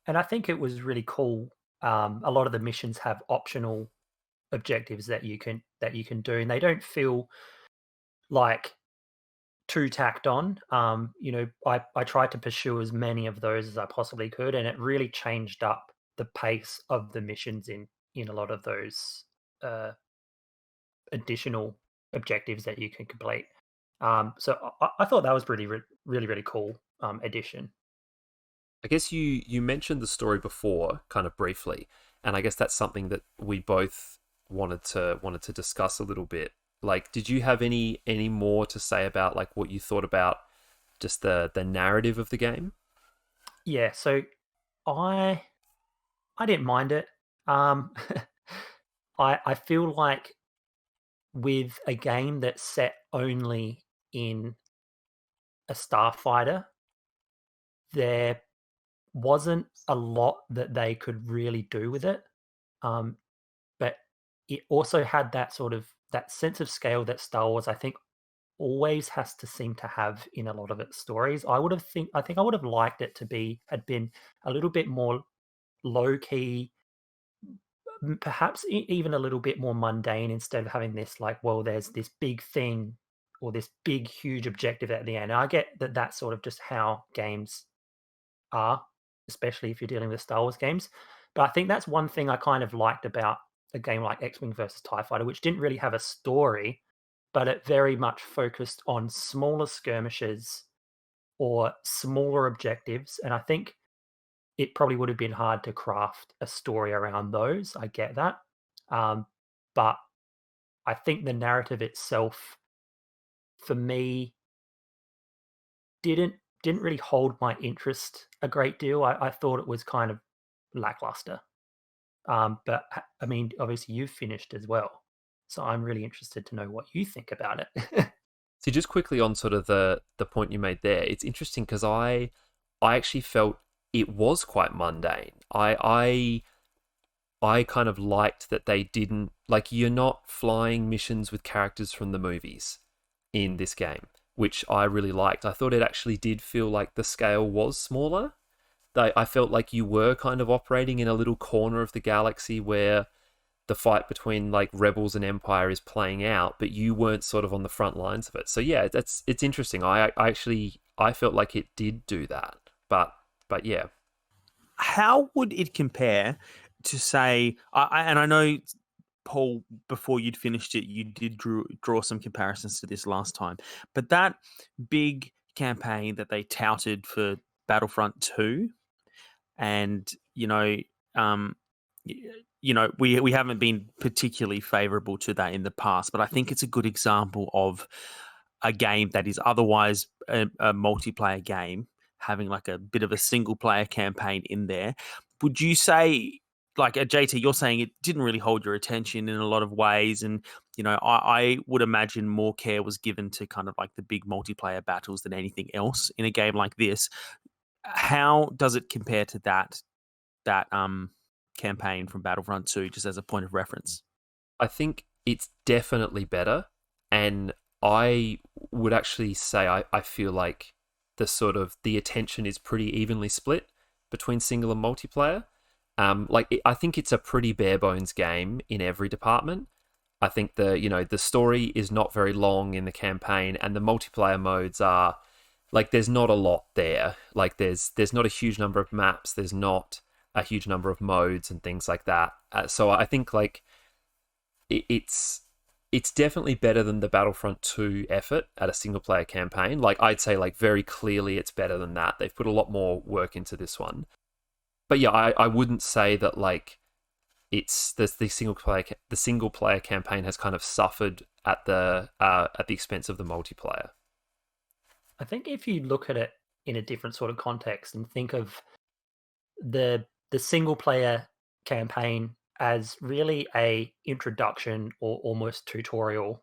And I think it was really cool. A lot of the missions have optional objectives that you can do, and they don't feel like too tacked on. I tried to pursue as many of those as I possibly could, and it really changed up the pace of the missions in a lot of those additional objectives that you can complete. So I thought that was really, really cool addition. I guess you mentioned the story before, kind of briefly, and I guess that's something that we both wanted to discuss a little bit. Like, did you have any more to say about like what you thought about just the narrative of the game? Yeah, so I didn't mind it. I feel like with a game that's set only in a starfighter, there wasn't a lot that they could really do with it. But it also had that sense of scale that Star Wars, I think, always has to seem to have in a lot of its stories. I think I would have liked it to had been a little bit more low key, perhaps even a little bit more mundane, instead of having this like, well, there's this big thing or this big huge objective at the end. And I get that that's sort of just how games are, especially if you're dealing with Star Wars games. But I think that's one thing I kind of liked about a game like X-Wing versus TIE Fighter, which didn't really have a story, but it very much focused on smaller skirmishes or smaller objectives. And I think it probably would have been hard to craft a story around those. I get that. But I think the narrative itself, for me, didn't really hold my interest a great deal. I thought it was kind of lackluster. But I mean, obviously you've finished as well, so I'm really interested to know what you think about it. So just quickly on sort of the point you made there, it's interesting because I actually felt it was quite mundane. I kind of liked that they didn't, like, you're not flying missions with characters from the movies in this game, which I really liked. I thought it actually did feel like the scale was smaller. I felt like you were kind of operating in a little corner of the galaxy where the fight between like Rebels and Empire is playing out, but you weren't sort of on the front lines of it. So yeah, it's interesting. I felt like it did do that, but yeah. How would it compare to, say, and I know, Paul, before you'd finished it, you did draw some comparisons to this last time, but that big campaign that they touted for Battlefront 2, and we haven't been particularly favorable to that in the past, but I think it's a good example of a game that is otherwise a multiplayer game having like a bit of a single player campaign in there. Would you say, like JT, you're saying it didn't really hold your attention in a lot of ways, and I would imagine more care was given to kind of like the big multiplayer battles than anything else in a game like this. How does it compare to that campaign from Battlefront 2, just as a point of reference? I think it's definitely better, and I would actually say I feel like the attention is pretty evenly split between single and multiplayer. I think it's a pretty bare bones game in every department. I think the story is not very long in the campaign, and the multiplayer modes are like there's not a lot there. Like there's not a huge number of maps. There's not a huge number of modes and things like that. So I think like it's definitely better than the Battlefront 2 effort at a single player campaign. Like I'd say like very clearly it's better than that. They've put a lot more work into this one. But yeah, I wouldn't say that like it's the single player campaign has kind of suffered at the expense of the multiplayer. I think if you look at it in a different sort of context and think of the single player campaign as really a introduction or almost tutorial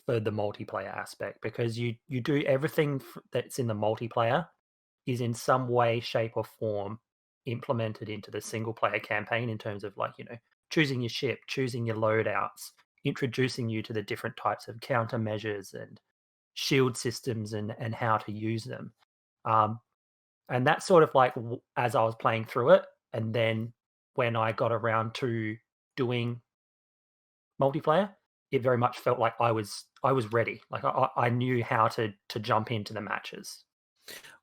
for the multiplayer aspect, because you do everything that's in the multiplayer is in some way, shape, or form implemented into the single player campaign in terms of like choosing your ship, choosing your loadouts, introducing you to the different types of countermeasures and shield systems and how to use them. And that's sort of like as I was playing through it, and then when I got around to doing multiplayer, it very much felt like I was ready. Like I knew how to jump into the matches.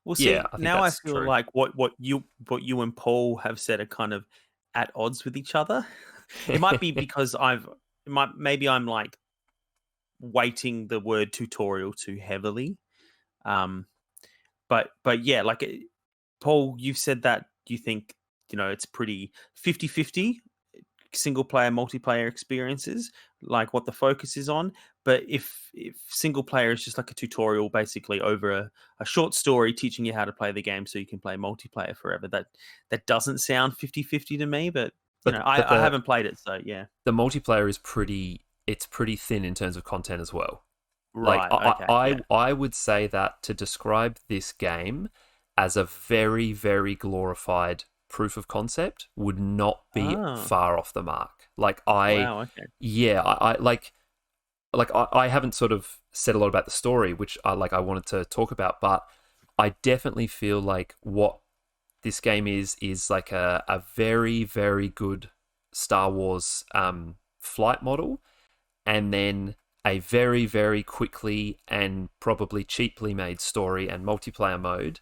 Well, see, Yeah, now I feel true. like what you and Paul have said are kind of at odds with each other. It might be because maybe I'm like weighting the word tutorial too heavily. But yeah, like Paul, you've said that you think it's pretty 50-50 single player multiplayer experiences, like what the focus is on. But if single player is just like a tutorial basically over a short story teaching you how to play the game so you can play multiplayer forever, that doesn't sound 50-50 to me. But I haven't played it, so yeah. The multiplayer is pretty thin in terms of content as well. Right. Like I would say that to describe this game as a very, very glorified proof of concept would not be far off the mark. Like I haven't sort of said a lot about the story, which I wanted to talk about, but I definitely feel like what this game is like a very, very good Star Wars flight model, and then a very, very quickly and probably cheaply made story and multiplayer mode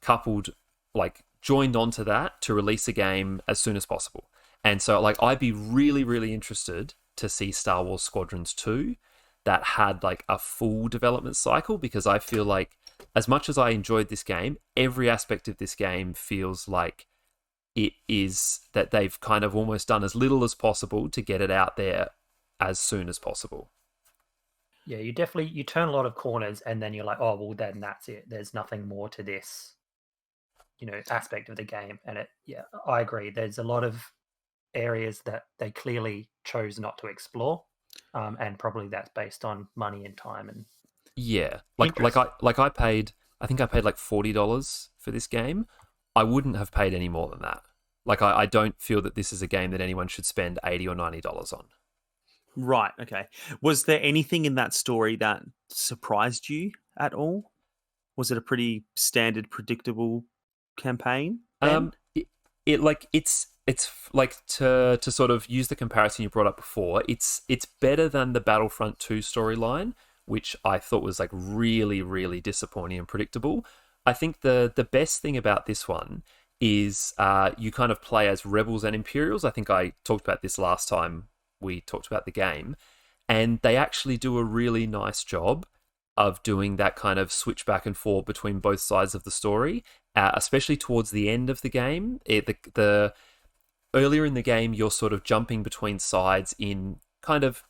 coupled, like joined onto that to release a game as soon as possible. And so like I'd be really, really interested to see Star Wars Squadrons 2 that had like a full development cycle, because I feel like as much as I enjoyed this game, every aspect of this game feels like it is that they've kind of almost done as little as possible to get it out there as soon as possible. Yeah, you turn a lot of corners and then you're like, oh, well, then that's it. There's nothing more to this, aspect of the game. And I agree. There's a lot of areas that they clearly chose not to explore. And probably that's based on money and time and I paid like $40 for this game. I wouldn't have paid any more than that. Like I don't feel that this is a game that anyone should spend $80 or $90 on. Right. Okay. Was there anything in that story that surprised you at all? Was it a pretty standard, predictable campaign? It's like to sort of use the comparison you brought up before. It's better than the Battlefront 2 storyline, which I thought was like really, really disappointing and predictable. I think the best thing about this one is you kind of play as rebels and Imperials. I think I talked about this last time we talked about the game, and they actually do a really nice job of doing that kind of switch back and forth between both sides of the story, especially towards the end of the game. earlier in the game, you're sort of jumping between sides in kind of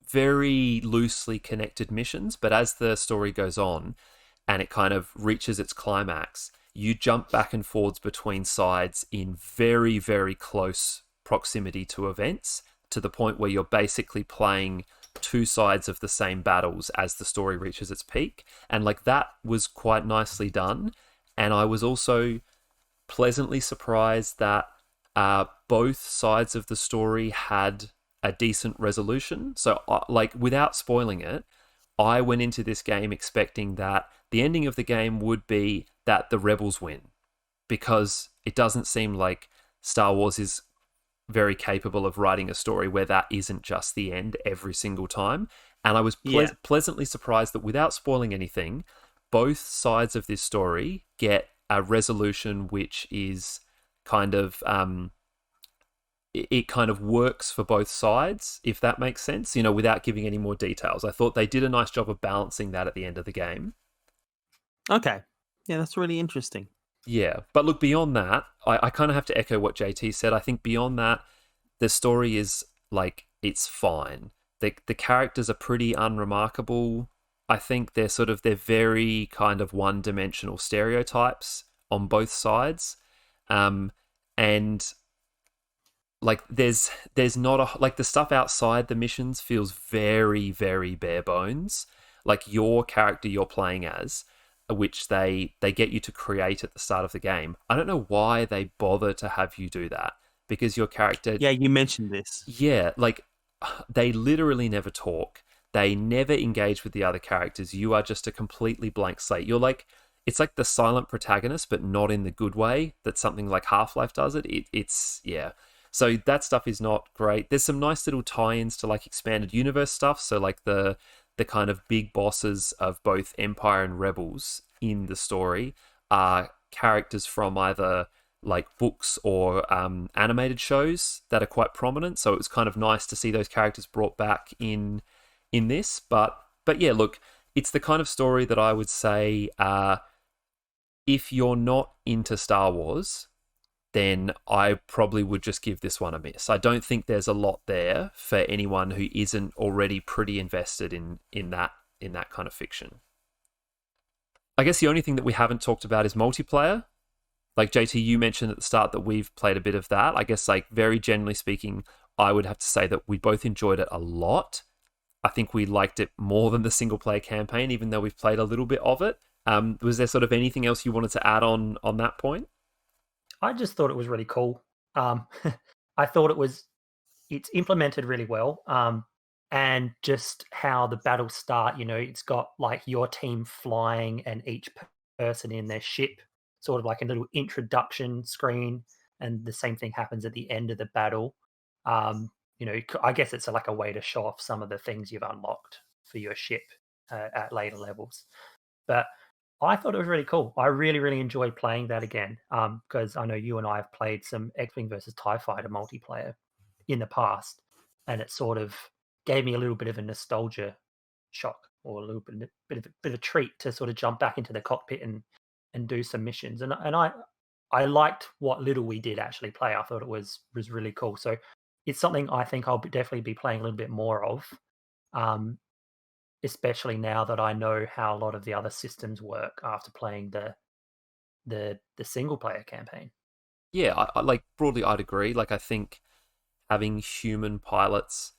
very loosely connected missions, but as the story goes on and it kind of reaches its climax, you jump back and forwards between sides in very, very close proximity to events, to the point where you're basically playing two sides of the same battles as the story reaches its peak. And like, that was quite nicely done. And I was also pleasantly surprised that both sides of the story had a decent resolution. So, like, without spoiling it, I went into this game expecting that the ending of the game would be that the rebels win, because it doesn't seem like Star Wars is very capable of writing a story where that isn't just the end every single time. And I was pleasantly surprised that, without spoiling anything, both sides of this story get a resolution which is kind of it kind of works for both sides, if that makes sense, without giving any more details. I thought they did a nice job of balancing that at the end of the game. Okay. Yeah, that's really interesting. Yeah, but look, beyond that, I kind of have to echo what JT said. I think beyond that, the story is, like, it's fine. The characters are pretty unremarkable. I think they're very kind of one-dimensional stereotypes on both sides. And like, there's not like, the stuff outside the missions feels very, very bare bones. Like, your character you're playing as, which they get you to create at the start of the game, I don't know why they bother to have you do that, because your character... Yeah, you mentioned this. Yeah, like, they literally never talk. They never engage with the other characters. You are just a completely blank slate. You're like... It's like the silent protagonist, but not in the good way that something like Half-Life does it. It's... Yeah. So that stuff is not great. There's some nice little tie-ins to, like, expanded universe stuff. So, like, the kind of big bosses of both Empire and Rebels in the story are characters from either, like, books or animated shows that are quite prominent. So it was kind of nice to see those characters brought back in this. But yeah, look, it's the kind of story that I would say, if you're not into Star Wars, then I probably would just give this one a miss. I don't think there's a lot there for anyone who isn't already pretty invested in that kind of fiction. I guess the only thing that we haven't talked about is multiplayer. Like, JT, you mentioned at the start that we've played a bit of that. I guess, like, very generally speaking, I would have to say that we both enjoyed it a lot. I think we liked it more than the single player campaign, even though we've played a little bit of it. Was there sort of anything else you wanted to add on that point? I just thought it was really cool. I thought it's implemented really well. And just how the battles start, it's got, like, your team flying and each person in their ship, sort of like a little introduction screen. And the same thing happens at the end of the battle. I guess it's like a way to show off some of the things you've unlocked for your ship at later levels. But I thought it was really cool. I really, really enjoyed playing that again, because I know you and I have played some X-Wing versus TIE Fighter multiplayer in the past, and it sort of gave me a little bit of a nostalgia shock, or a little bit of a treat to sort of jump back into the cockpit and do some missions. And I liked what little we did actually play. I thought it was really cool. So it's something I think I'll definitely be playing a little bit more of. Especially now that I know how a lot of the other systems work after playing the single player campaign. Yeah, I like, broadly I'd agree. Like, I think having human pilots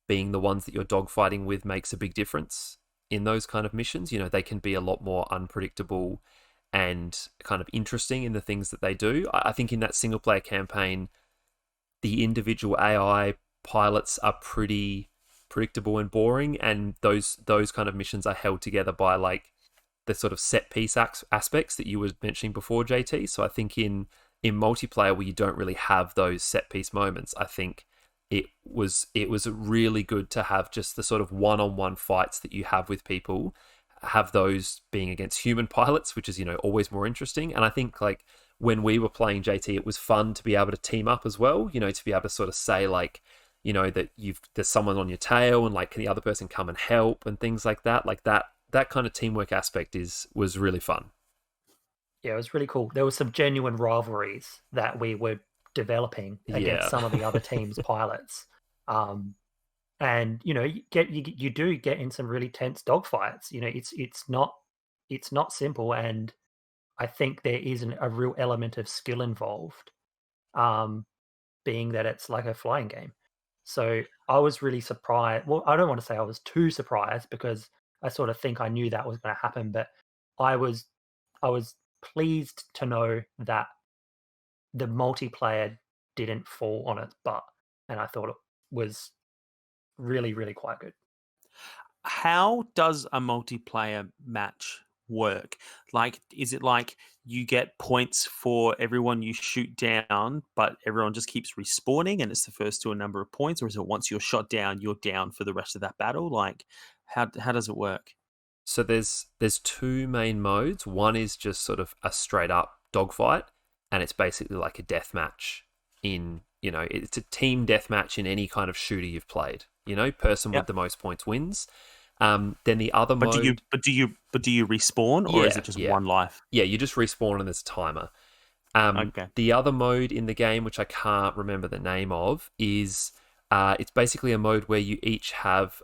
being the ones that you're dogfighting with makes a big difference in those kind of missions. They can be a lot more unpredictable and kind of interesting in the things that they do. I think in that single player campaign, the individual AI pilots are pretty predictable and boring, and those kind of missions are held together by, like, the sort of set piece aspects that you were mentioning before, JT. So I think in multiplayer, where you don't really have those set piece moments, I think it was really good to have just the sort of one-on-one fights that you have with people, have those being against human pilots, which is, always more interesting. And I think, like, when we were playing, JT, it was fun to be able to team up as well, to be able to sort of say, like, that there's someone on your tail, and, like, can the other person come and help, and things like that. Like, that kind of teamwork aspect was really fun. Yeah, it was really cool. There was some genuine rivalries that we were developing Yeah. against some of the other team's pilots. And you do get in some really tense dogfights. It's not simple, and I think there is a real element of skill involved, being that it's like a flying game. So I was really surprised. Well, I don't want to say I was too surprised, because I sort of think I knew that was going to happen, but I was pleased to know that the multiplayer didn't fall on its butt, and I thought it was really, really quite good. How does a multiplayer match work? Like, is it like you get points for everyone you shoot down, but everyone just keeps respawning and it's the first to a number of points? Or is it once you're shot down, you're down for the rest of that battle? Like, how does it work? So there's two main modes. One is just sort of a straight up dogfight, and it's basically like a death match it's a team death match in any kind of shooter you've played. Person with the most points wins. Then the other mode. Do you respawn, or is it just one life? Yeah, you just respawn and there's a timer. Okay. The other mode in the game, which I can't remember the name of, is it's basically a mode where you each have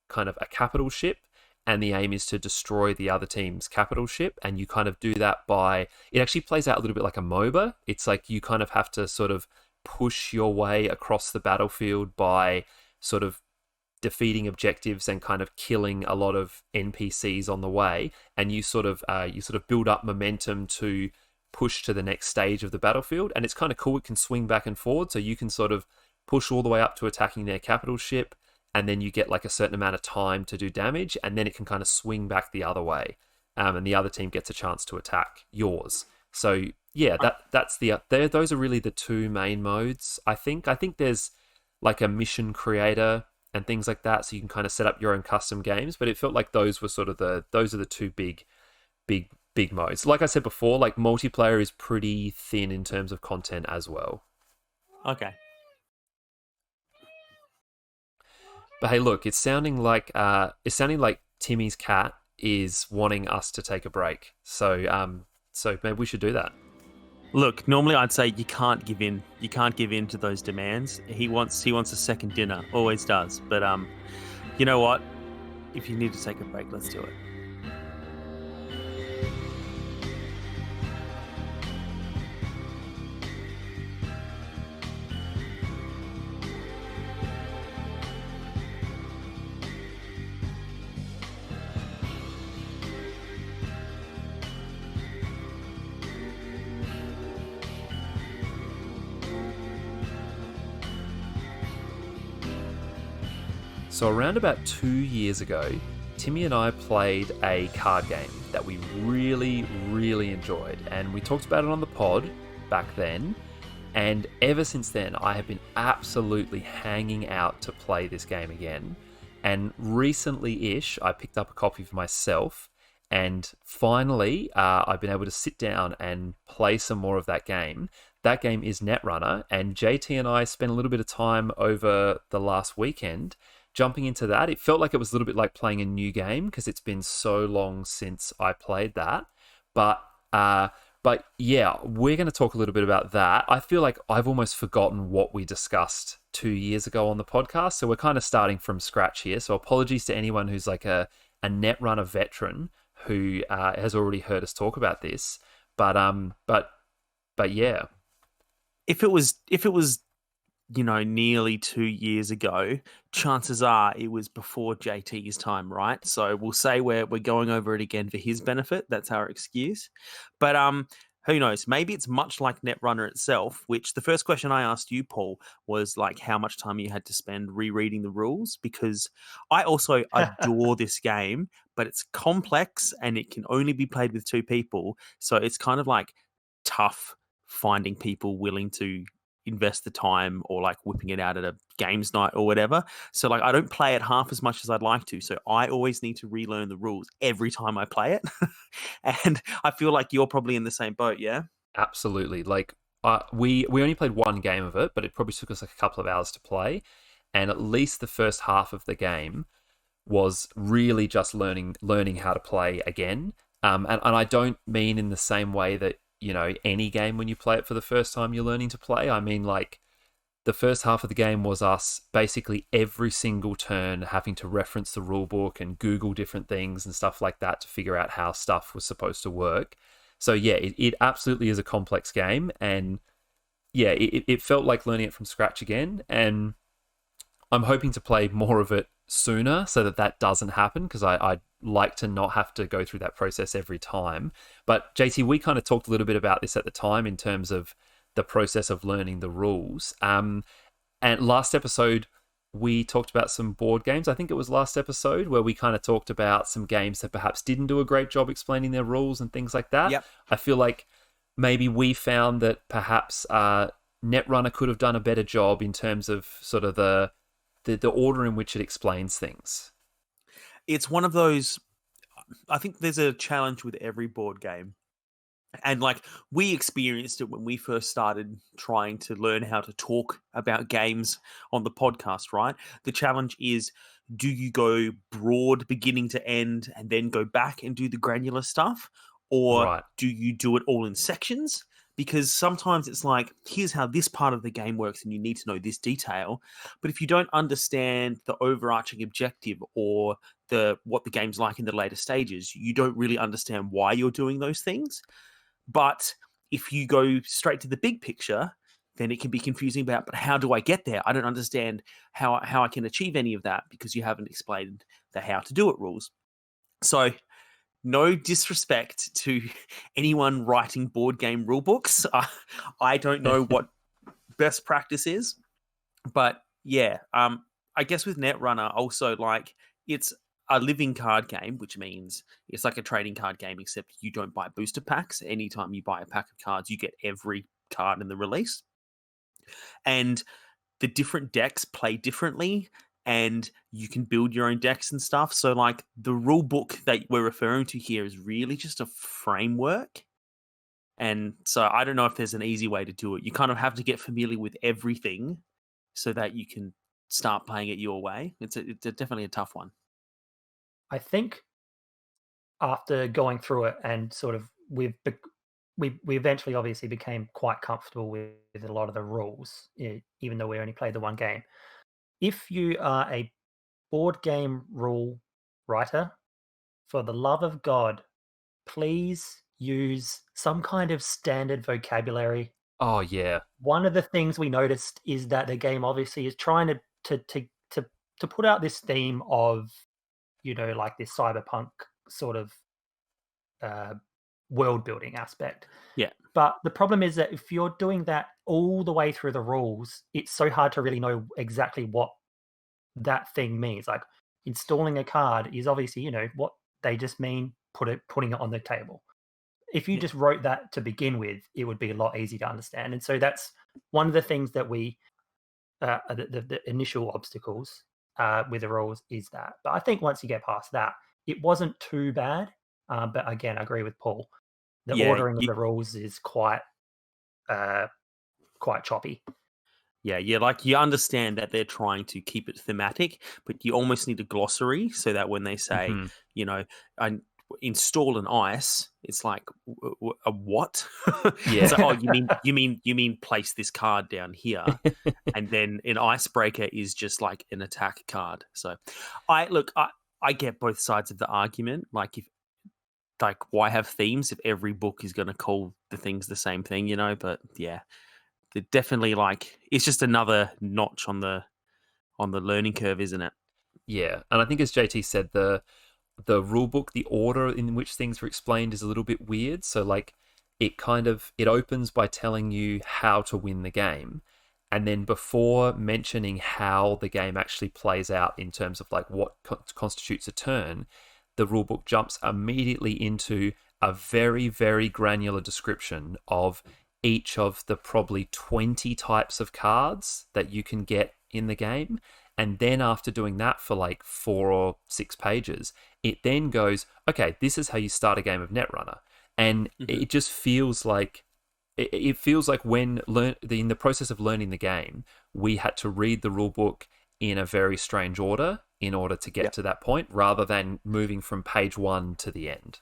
kind of a capital ship, and the aim is to destroy the other team's capital ship, and you kind of do that by... It actually plays out a little bit like a MOBA. It's like you kind of have to sort of push your way across the battlefield by sort of defeating objectives and kind of killing a lot of NPCs on the way, and you sort of build up momentum to push to the next stage of the battlefield. And it's kind of cool. It can swing back and forward, so you can sort of push all the way up to attacking their capital ship, and then you get like a certain amount of time to do damage, and then it can kind of swing back the other way, and the other team gets a chance to attack yours. So yeah, those are really the two main modes. I think there's like a mission creator and things like that, so you can kind of set up your own custom games. But it felt like those were sort of those are the two big modes. Like I said before, like multiplayer is pretty thin in terms of content as well. Okay. But hey, look, it's sounding like Timmy's cat is wanting us to take a break. So maybe we should do that. Look, normally I'd say you can't give in. You can't give in to those demands. He wants a second dinner, always does. But you know what? If you need to take a break, let's do it. So around about 2 years ago, Timmy and I played a card game that we really, really enjoyed. And we talked about it on the pod back then. And ever since then, I have been absolutely hanging out to play this game again. And recently-ish, I picked up a copy for myself. And finally, I've been able to sit down and play some more of that game. That game is Netrunner. And JT and I spent a little bit of time over the last weekend jumping into that. It felt like it was a little bit like playing a new game because it's been so long since I played that. But yeah, we're going to talk a little bit about that. I feel like I've almost forgotten what we discussed 2 years ago on the podcast, so we're kind of starting from scratch here. So apologies to anyone who's like a Netrunner veteran who has already heard us talk about this. But yeah, if it was nearly 2 years ago, chances are it was before JT's time, right? So we'll say we're going over it again for his benefit. That's our excuse. But who knows? Maybe it's much like Netrunner itself, which the first question I asked you, Paul, was like how much time you had to spend rereading the rules, because I also adore this game, but it's complex and it can only be played with two people. So it's kind of like tough finding people willing to invest the time or like whipping it out at a games night or whatever. So like I don't play it half as much as I'd like to. So I always need to relearn the rules every time I play it. And I feel like you're probably in the same boat, yeah? Absolutely. Like we only played one game of it, but it probably took us like a couple of hours to play. And at least the first half of the game was really just learning how to play again. And I don't mean in the same way that any game when you play it for the first time you're learning to play. I mean, like, the first half of the game was us basically every single turn having to reference the rule book and Google different things and stuff like that to figure out how stuff was supposed to work. So yeah, it absolutely is a complex game, and yeah, it felt like learning it from scratch again, and I'm hoping to play more of it sooner so that doesn't happen, because I'd like to not have to go through that process every time. But JT, we kind of talked a little bit about this at the time in terms of the process of learning the rules. And last episode, we talked about some board games. I think it was last episode where we kind of talked about some games that perhaps didn't do a great job explaining their rules and things like that. Yep. I feel like maybe we found that perhaps Netrunner could have done a better job in terms of sort of the order in which it explains things. It's one of those, I think there's a challenge with every board game. And like, we experienced it when we first started trying to learn how to talk about games on the podcast, right? The challenge is, do you go broad beginning to end and then go back and do the granular stuff? Or Right. do you do it all in sections? Because sometimes it's like, here's how this part of the game works and you need to know this detail. But if you don't understand the overarching objective or what the game's like in the later stages, you don't really understand why you're doing those things. But if you go straight to the big picture, then it can be confusing about, but how do I get there? I don't understand how I can achieve any of that because you haven't explained the how to do it rules. So no disrespect to anyone writing board game rule books. I don't know what best practice is, but yeah, I guess with Netrunner also, like, it's a living card game, which means it's like a trading card game, except you don't buy booster packs. Anytime you buy a pack of cards, you get every card in the release. And the different decks play differently, and you can build your own decks and stuff. So, like, the rule book that we're referring to here is really just a framework. And so I don't know if there's an easy way to do it. You kind of have to get familiar with everything so that you can start playing it your way. It's definitely a tough one. I think after going through it and sort of we eventually obviously became quite comfortable with a lot of the rules, even though we only played the one game. If you are a board game rule writer, for the love of God, please use some kind of standard vocabulary. Oh, yeah. One of the things we noticed is that the game obviously is trying to put out this theme of, like this cyberpunk sort of world building aspect. Yeah. But the problem is that if you're doing that all the way through the rules, it's so hard to really know exactly what that thing means. Like, installing a card is obviously, what they just mean, putting it on the table. If you just wrote that to begin with, it would be a lot easier to understand. And so that's one of the things that we, the initial obstacles with the rules is that. But I think once you get past that, it wasn't too bad. But again, I agree with Paul. The ordering of the rules is quite choppy. Yeah, like, you understand that they're trying to keep it thematic, but you almost need a glossary so that when they say, I install an ice, it's like, a what? Yeah. It's like, oh, you mean place this card down here, and then an icebreaker is just like an attack card. So, I get both sides of the argument. Like, why have themes if every book is going to call the things the same thing? But yeah. They're definitely, like, it's just another notch on the learning curve, isn't it? Yeah, and I think as JT said, the rule book, the order in which things are explained is a little bit weird. So, like, it opens by telling you how to win the game, and then before mentioning how the game actually plays out in terms of, like, what constitutes a turn, the rule book jumps immediately into a very, very granular description of each of the probably 20 types of cards that you can get in the game. And then after doing that for like 4 or 6 pages, it then goes, okay, this is how you start a game of Netrunner. And it just feels like, it feels like in the process of learning the game, we had to read the rule book in a very strange order in order to get to that point, rather than moving from page 1 to the end.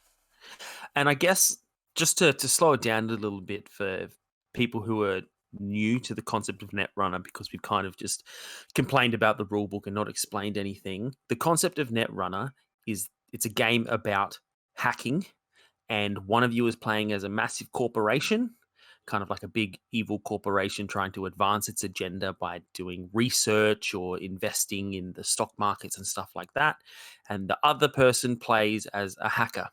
And I guess, just to slow it down a little bit for people who are new to the concept of Netrunner, because we've kind of just complained about the rulebook and not explained anything. The concept of Netrunner is it's a game about hacking, and one of you is playing as a massive corporation, kind of like a big evil corporation trying to advance its agenda by doing research or investing in the stock markets and stuff like that. And the other person plays as a hacker,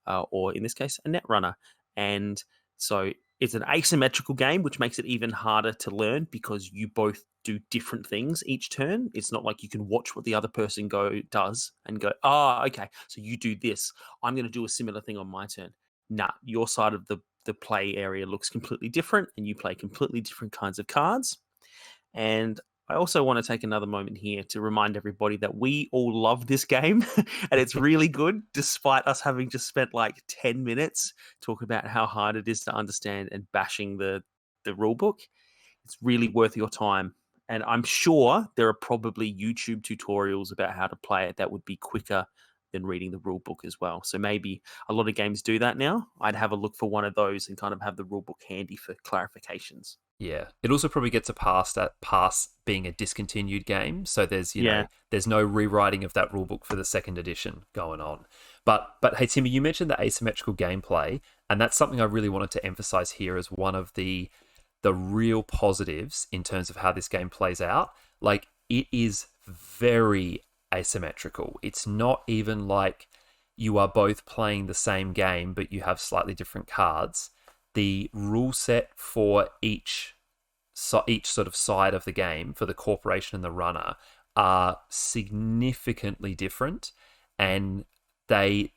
or in this case, a Netrunner. And so it's an asymmetrical game, which makes it even harder to learn because you both do different things each turn. It's not like you can watch what the other person does and go, oh, okay, so you do this. I'm going to do a similar thing on my turn. Nah, your side of the play area looks completely different, and you play completely different kinds of cards. And I also want to take another moment here to remind everybody that we all love this game and it's really good, despite us having just spent like 10 minutes talking about how hard it is to understand and bashing the rule book. It's really worth your time. And I'm sure there are probably YouTube tutorials about how to play it that would be quicker than reading the rule book as well. So maybe a lot of games do that now. I'd have a look for one of those and kind of have the rule book handy for clarifications. Yeah, it also probably gets a pass being a discontinued game. So there's there's no rewriting of that rulebook for the second edition going on. But hey, Timmy, you mentioned the asymmetrical gameplay, and that's something I really wanted to emphasize here as one of the real positives in terms of how this game plays out. Like, it is very asymmetrical. It's not even like you are both playing the same game, but you have slightly different cards. The rule set for each sort of side of the game, for the corporation and the runner, are significantly different, and the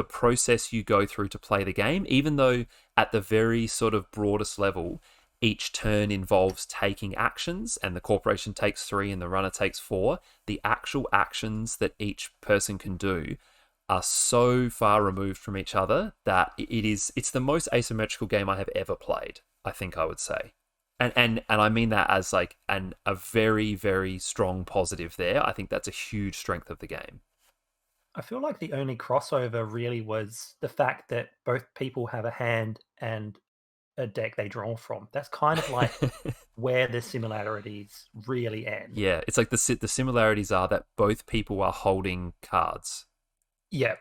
process you go through to play the game, even though at the very sort of broadest level, each turn involves taking actions, and the corporation takes 3 and the runner takes 4, the actual actions that each person can do are so far removed from each other that it's the most asymmetrical game I have ever played, I think I would say. And I mean that as like a very, very strong positive there. I think that's a huge strength of the game. I feel like the only crossover really was the fact that both people have a hand and a deck they draw from. That's kind of like where the similarities really end. Yeah, it's like the similarities are that both people are holding cards. Yeah.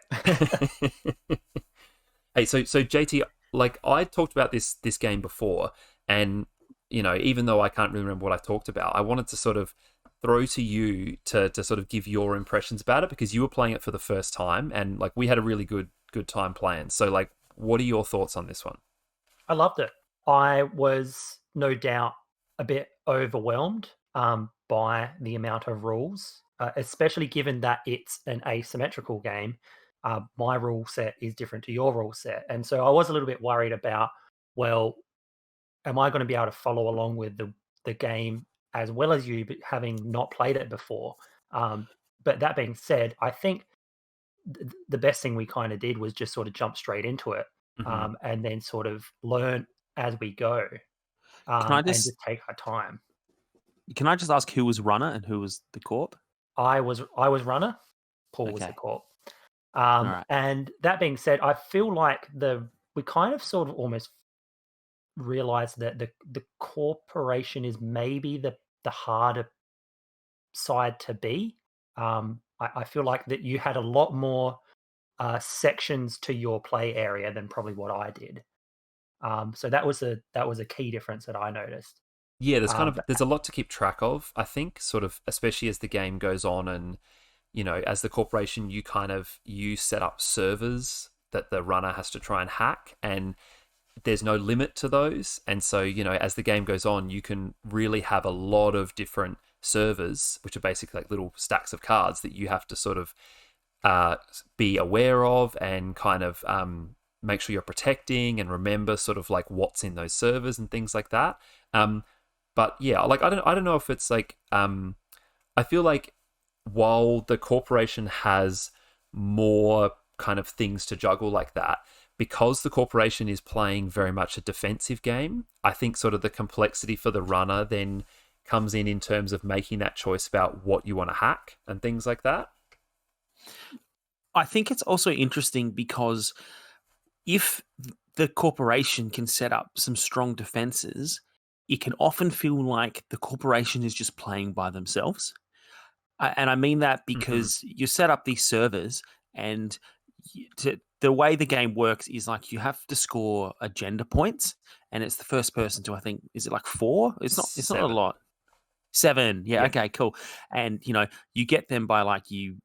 Hey, so JT, like, I talked about this game before, and even though I can't really remember what I talked about, I wanted to sort of throw to you to sort of give your impressions about it, because you were playing it for the first time, and like, we had a really good time playing. So like, what are your thoughts on this one? I loved it. I was no doubt a bit overwhelmed by the amount of rules, especially given that it's an asymmetrical game. My rule set is different to your rule set. And so I was a little bit worried about, well, am I going to be able to follow along with the game as well as you, but having not played it before? But that being said, I think the best thing we kind of did was just sort of jump straight into it, and then sort of learn as we go, and just take our time. Can I just ask who was runner and who was the corp? I was runner. Paul was the corp. Right. And that being said, I feel like we kind of sort of almost realized that the corporation is maybe the harder side to be. I feel like that you had a lot more sections to your play area than probably what I did. So that was a key difference that I noticed. Yeah, there's a lot to keep track of, I think, sort of, especially as the game goes on, and as the corporation, you set up servers that the runner has to try and hack, and there's no limit to those. And so, as the game goes on, you can really have a lot of different servers, which are basically like little stacks of cards that you have to sort of be aware of and kind of make sure you're protecting and remember sort of like what's in those servers and things like that. But yeah, like, I don't know if it's like, I feel like while the corporation has more kind of things to juggle like that, because the corporation is playing very much a defensive game, I think sort of the complexity for the runner then comes in terms of making that choice about what you want to hack and things like that. I think it's also interesting because if the corporation can set up some strong defenses, it can often feel like the corporation is just playing by themselves. And I mean that because you set up these servers, and the way the game works is like you have to score agenda points, and it's the first person to, I think, is it like 4? It's not. It's not a 7. lot. 7. Yeah. Yeah. Okay. Cool. And you get them by like you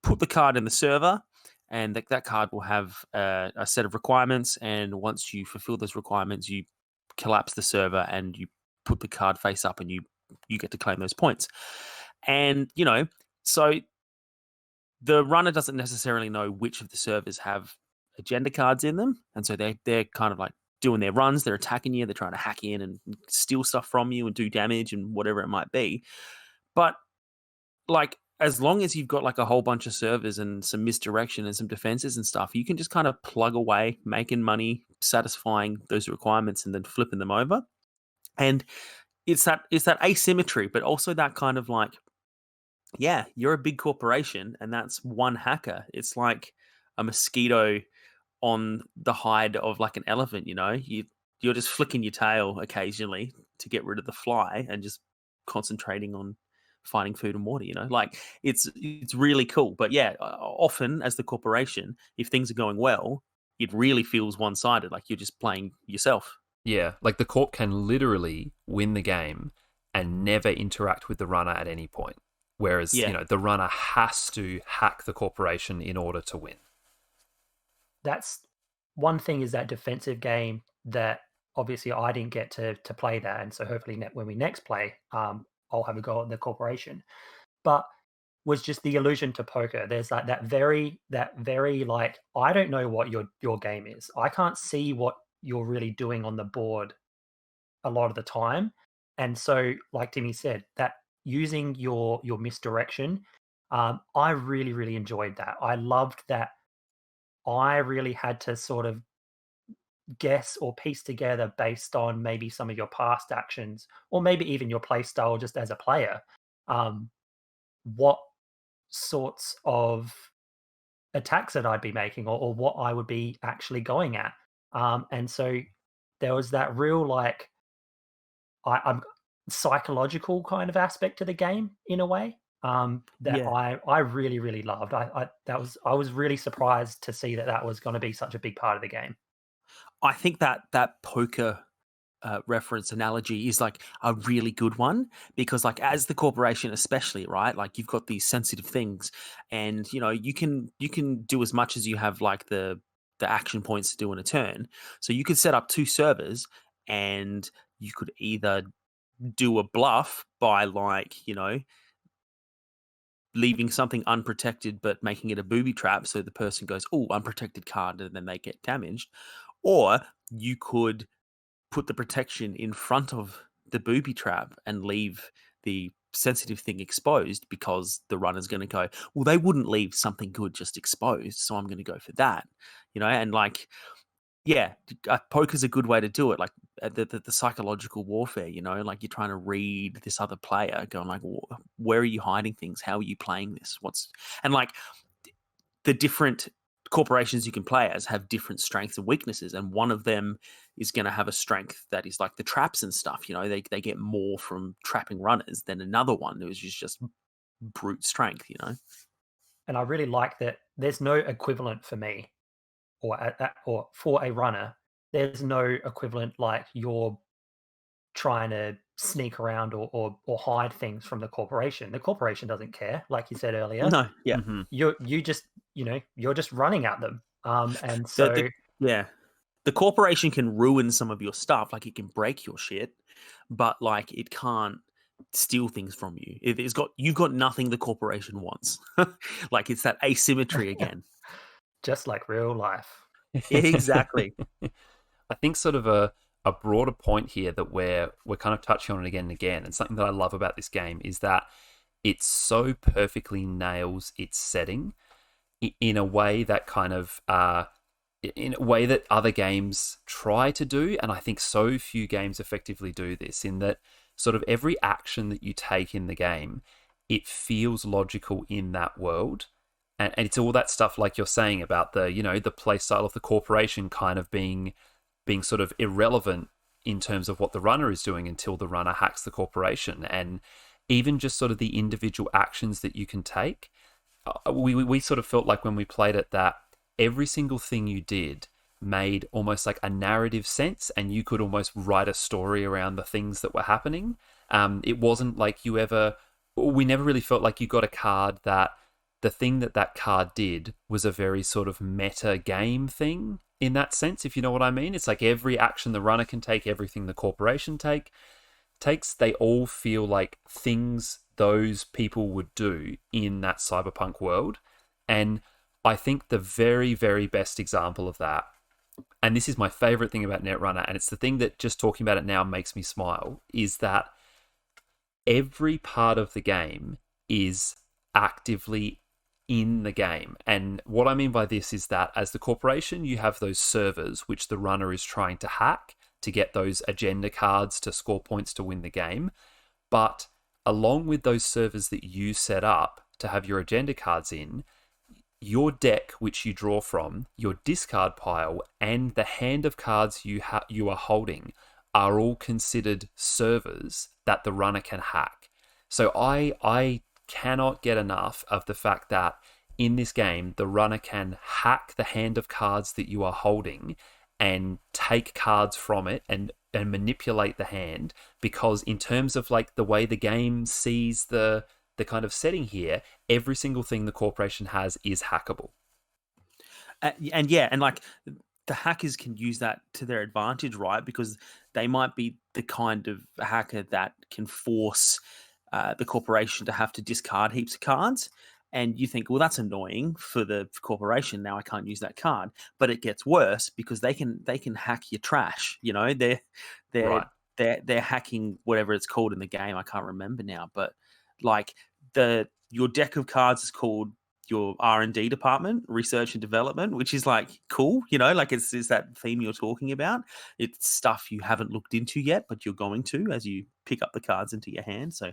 put the card in the server, and that card will have a set of requirements. And once you fulfill those requirements, you collapse the server and you put the card face up, and you get to claim those points. And so the runner doesn't necessarily know which of the servers have agenda cards in them, and so they're kind of like doing their runs. They're attacking you. They're trying to hack in and steal stuff from you and do damage and whatever it might be. But like, as long as you've got like a whole bunch of servers and some misdirection and some defenses and stuff, you can just kind of plug away, making money, satisfying those requirements, and then flipping them over. And it's that asymmetry, but also that kind of like, yeah, you're a big corporation and that's one hacker. It's like a mosquito on the hide of like an elephant, you're just flicking your tail occasionally to get rid of the fly and just concentrating on finding food and water, like it's really cool. But yeah, often as the corporation, if things are going well, it really feels one-sided, like you're just playing yourself. Yeah, like the corp can literally win the game and never interact with the runner at any point. Whereas, the runner has to hack the corporation in order to win. That's one thing, is that defensive game that obviously I didn't get to play that. And so hopefully when we next play, I'll have a go at the corporation. But was just the allusion to poker. There's like that very like, I don't know what your game is. I can't see what you're really doing on the board a lot of the time. And so, like Timmy said, that using your misdirection, I really, really enjoyed that. I loved that I really had to sort of guess or piece together based on maybe some of your past actions, or maybe even your play style just as a player, what sorts of attacks that I'd be making, or what I would be actually going at. And so there was that real like, I'm psychological kind of aspect to the game in a way, that I really, really loved. I was really surprised to see that was going to be such a big part of the game. I think that poker reference analogy is like a really good one, because like, as the corporation especially, right, like you've got these sensitive things, and you can do as much as you have like the action points to do in a turn. So you could set up 2 servers, and you could either do a bluff by like, leaving something unprotected but making it a booby trap, so the person goes, oh, unprotected card, and then they get damaged. Or you could put the protection in front of the booby trap and leave the sensitive thing exposed, because the runner's going to go, well, they wouldn't leave something good just exposed, so I'm going to go for that, and like, yeah, poker's a good way to do it. Like the psychological warfare, like you're trying to read this other player, going like, where are you hiding things? How are you playing this? And like the different corporations you can play as have different strengths and weaknesses, and one of them is going to have a strength that is like the traps and stuff. They get more from trapping runners than another one who is just brute strength. And I really like that there's no equivalent for me, or for a runner. There's no equivalent like you're trying to sneak around or hide things from the corporation. The corporation doesn't care, like you said earlier. No, yeah, you just you're just running at them. And so the corporation can ruin some of your stuff, like it can break your shit, but like it can't steal things from you. You've got nothing the corporation wants. Like it's that asymmetry again. Just like real life. Exactly. I think sort of a broader point here that we're kind of touching on it again and again, and something that I love about this game is that it so perfectly nails its setting in a way that kind of in a way that other games try to do, and I think so few games effectively do this, in that sort of every action that you take in the game, it feels logical in that world. and it's all that stuff like you're saying about the the play style of the corporation kind of being sort of irrelevant in terms of what the runner is doing until the runner hacks the corporation, and even just sort of the individual actions that you can take. We sort of felt like when we played it that every single thing you did made almost like a narrative sense, and you could almost write a story around the things that were happening. It wasn't like we never really felt like you got a card that the thing that card did was a very sort of meta game thing in that sense, if you know what I mean. It's like every action the runner can take, everything the corporation takes, they all feel like things those people would do in that cyberpunk world. And I think the very, very best example of that, and this is my favorite thing about Netrunner, and it's the thing that just talking about it now makes me smile, is that every part of the game is actively in the game. And what I mean by this is that as the corporation, you have those servers which the runner is trying to hack to get those agenda cards to score points to win the game. But along with those servers that you set up to have your agenda cards in, your deck, which you draw from, your discard pile, and the hand of cards you are holding are all considered servers that the runner can hack. So I cannot get enough of the fact that in this game, the runner can hack the hand of cards that you are holding and take cards from it and manipulate the hand, because in terms of like the way the game sees the kind of setting here, every single thing the corporation has is hackable. And like the hackers can use that to their advantage, right? Because they might be the kind of hacker that can force the corporation to have to discard heaps of cards. And you think, well, that's annoying for the corporation. Now I can't use that card. But it gets worse because they can hack your trash. You know, they're hacking whatever it's called in the game. I can't remember now. But like your deck of cards is called your R&D department, research and development, which is like cool. You know, like it's that theme you're talking about. It's stuff you haven't looked into yet, but you're going to as you pick up the cards into your hand. So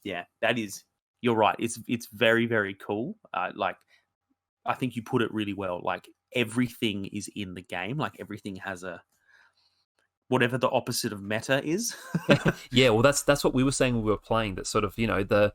yeah, that is. You're right. It's very, very cool. Like, I think you put it really well. Like, everything is in the game. Like, everything has a whatever the opposite of meta is. Yeah, well, that's what we were saying when we were playing. That sort of, the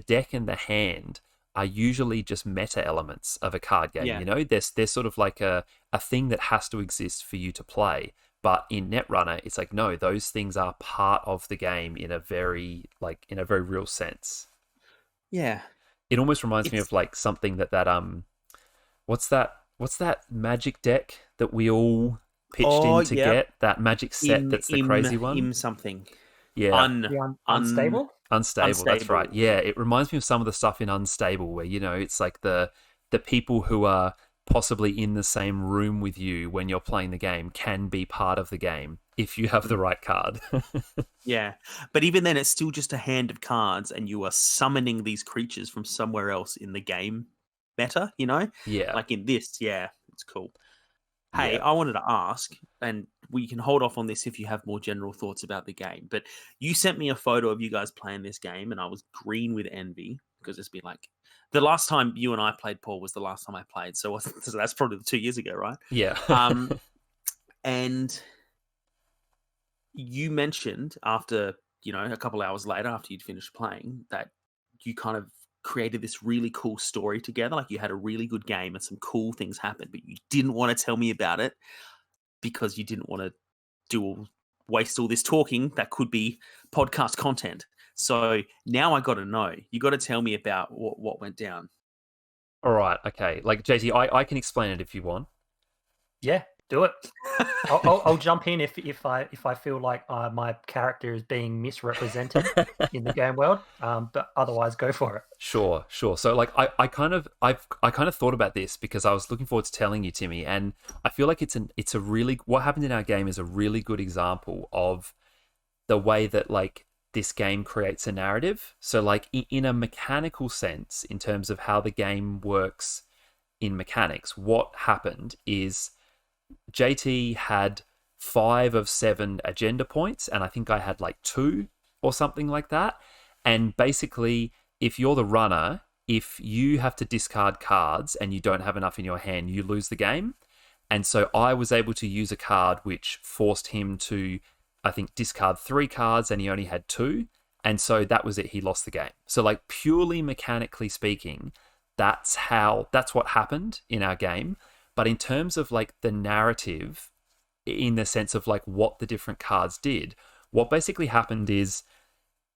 deck and the hand are usually just meta elements of a card game. Yeah. You know, there's sort of like a thing that has to exist for you to play. But in Netrunner, it's like no, those things are part of the game in a very real sense. Yeah, it almost reminds me of like something that what's that magic deck that we all pitched in to get, that magic set that's the crazy one. Something. Yeah, Unstable. Unstable. That's right. Yeah, it reminds me of some of the stuff in Unstable where it's like the people who are possibly in the same room with you when you're playing the game can be part of the game if you have the right card. Yeah, but even then, it's still just a hand of cards, and you are summoning these creatures from somewhere else in the game meta. You know, Yeah, like in this. Yeah, it's cool. Hey, Yeah. I wanted to ask, and we can hold off on this if you have more general thoughts about the game. But you sent me a photo of you guys playing this game, and I was green with envy because it's been like the last time you and I played, Paul, was the last time I played. So that's probably 2 years ago, right? Yeah. And you mentioned after, a couple hours later after you'd finished playing that you kind of created this really cool story together. Like you had a really good game and some cool things happened, but you didn't want to tell me about it because you didn't want to waste all this talking that could be podcast content. So now I got to know. You got to tell me about what went down. All right. Okay. Like JT, I can explain it if you want. Yeah, do it. I'll jump in if I feel like my character is being misrepresented in the game world. But otherwise, go for it. Sure. So like I kind of thought about this because I was looking forward to telling you, Timmy, and I feel like it's a really, what happened in our game is a really good example of the way that like this game creates a narrative. So like in a mechanical sense, in terms of how the game works in mechanics, what happened is JT had 5 of 7 agenda points, and I think I had like 2 or something like that. And basically, if you're the runner, if you have to discard cards and you don't have enough in your hand, you lose the game. And so I was able to use a card which forced him to, I think, discard 3 cards and he only had 2. And so that was it. He lost the game. So like purely mechanically speaking, that's what happened in our game. But in terms of like the narrative, in the sense of like what the different cards did, what basically happened is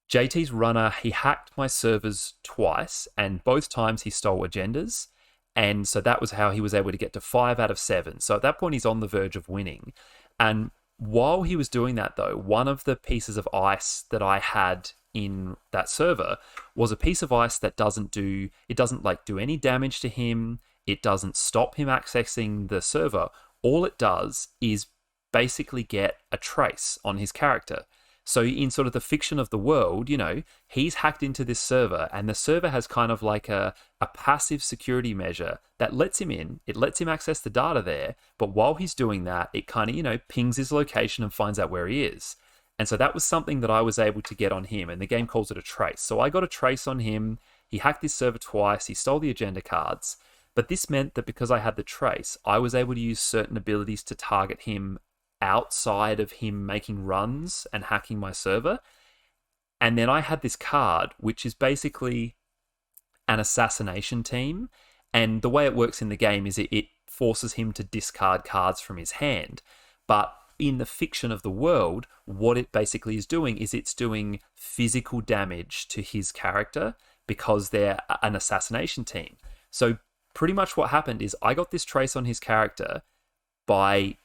JT's runner, he hacked my servers twice, and both times he stole agendas. And so that was how he was able to get to 5 out of 7. So at that point, he's on the verge of winning. And while he was doing that, though, one of the pieces of ice that I had in that server was a piece of ice that doesn't do any damage to him. It doesn't stop him accessing the server. All it does is basically get a trace on his character. So in sort of the fiction of the world, he's hacked into this server, and the server has kind of like a passive security measure that lets him in. It lets him access the data there, but while he's doing that, it kind of, pings his location and finds out where he is. And so that was something that I was able to get on him, and the game calls it a trace. So I got a trace on him. He hacked this server twice. He stole the agenda cards. But this meant that because I had the trace, I was able to use certain abilities to target him outside of him making runs and hacking my server. And then I had this card, which is basically an assassination team. And the way it works in the game is it forces him to discard cards from his hand. But in the fiction of the world, what it basically is doing is it's doing physical damage to his character because they're an assassination team. So pretty much what happened is I got this trace on his character by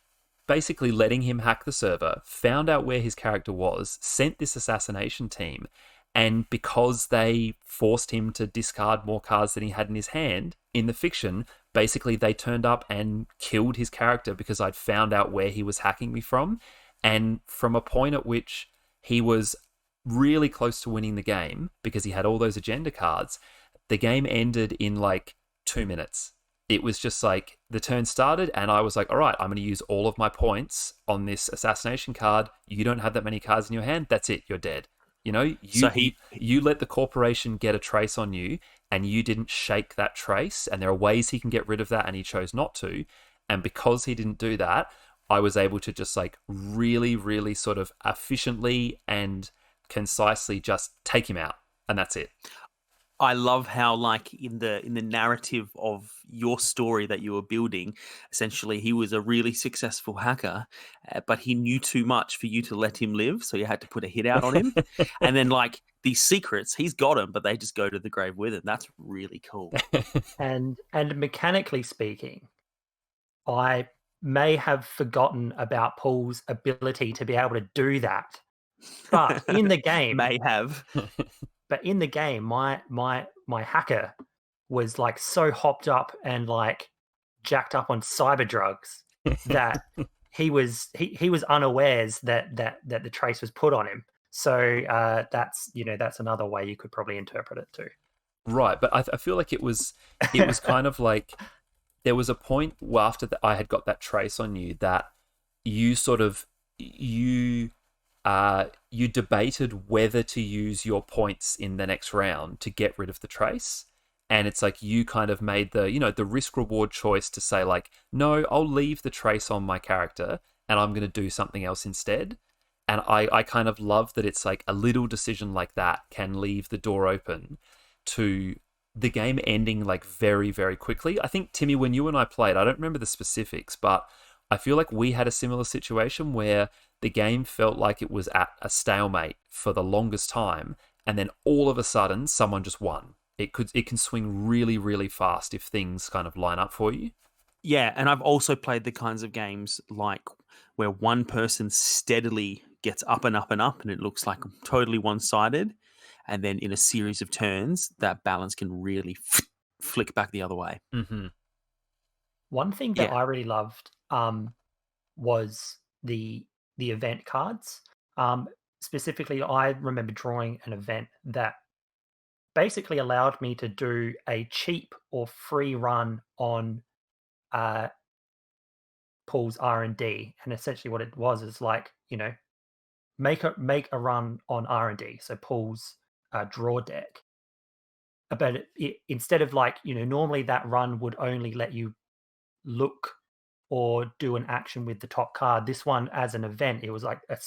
basically letting him hack the server, found out where his character was, sent this assassination team, and because they forced him to discard more cards than he had in his hand, in the fiction, basically they turned up and killed his character because I'd found out where he was hacking me from. And from a point at which he was really close to winning the game because he had all those agenda cards, the game ended in like 2 minutes. It was just like the turn started and I was like, all right, I'm going to use all of my points on this assassination card. You don't have that many cards in your hand. That's it. You're dead. You let the corporation get a trace on you and you didn't shake that trace. And there are ways he can get rid of that and he chose not to. And because he didn't do that, I was able to just like really, really sort of efficiently and concisely just take him out. And that's it. I love how, like, in the narrative of your story that you were building, essentially he was a really successful hacker, but he knew too much for you to let him live, so you had to put a hit out on him. And then, like, these secrets, he's got them, but they just go to the grave with him. That's really cool. And mechanically speaking, I may have forgotten about Paul's ability to be able to do that, but in the game, may have. But in the game, my hacker was like so hopped up and like jacked up on cyber drugs that he was unawares that the trace was put on him. So that's another way you could probably interpret it too. Right, but I feel like it was kind of like there was a point after that I had got that trace on you that you sort of you debated whether to use your points in the next round to get rid of the trace. And it's like you kind of made the risk-reward choice to say like, no, I'll leave the trace on my character and I'm going to do something else instead. And I kind of love that it's like a little decision like that can leave the door open to the game ending like very, very quickly. I think, Timmy, when you and I played, I don't remember the specifics, but I feel like we had a similar situation where the game felt like it was at a stalemate for the longest time, and then all of a sudden, someone just won. It can swing really, really fast if things kind of line up for you. Yeah, and I've also played the kinds of games like where one person steadily gets up and up and up, and it looks like totally one-sided, and then in a series of turns, that balance can really flick back the other way. Mm-hmm. One thing that I really loved was the event cards. Specifically, I remember drawing an event that basically allowed me to do a cheap or free run on Paul's R&D, and essentially what it was is like, make a run on R&D, so Paul's draw deck, but instead of like, normally that run would only let you look or do an action with the top card. This one, as an event, it was like a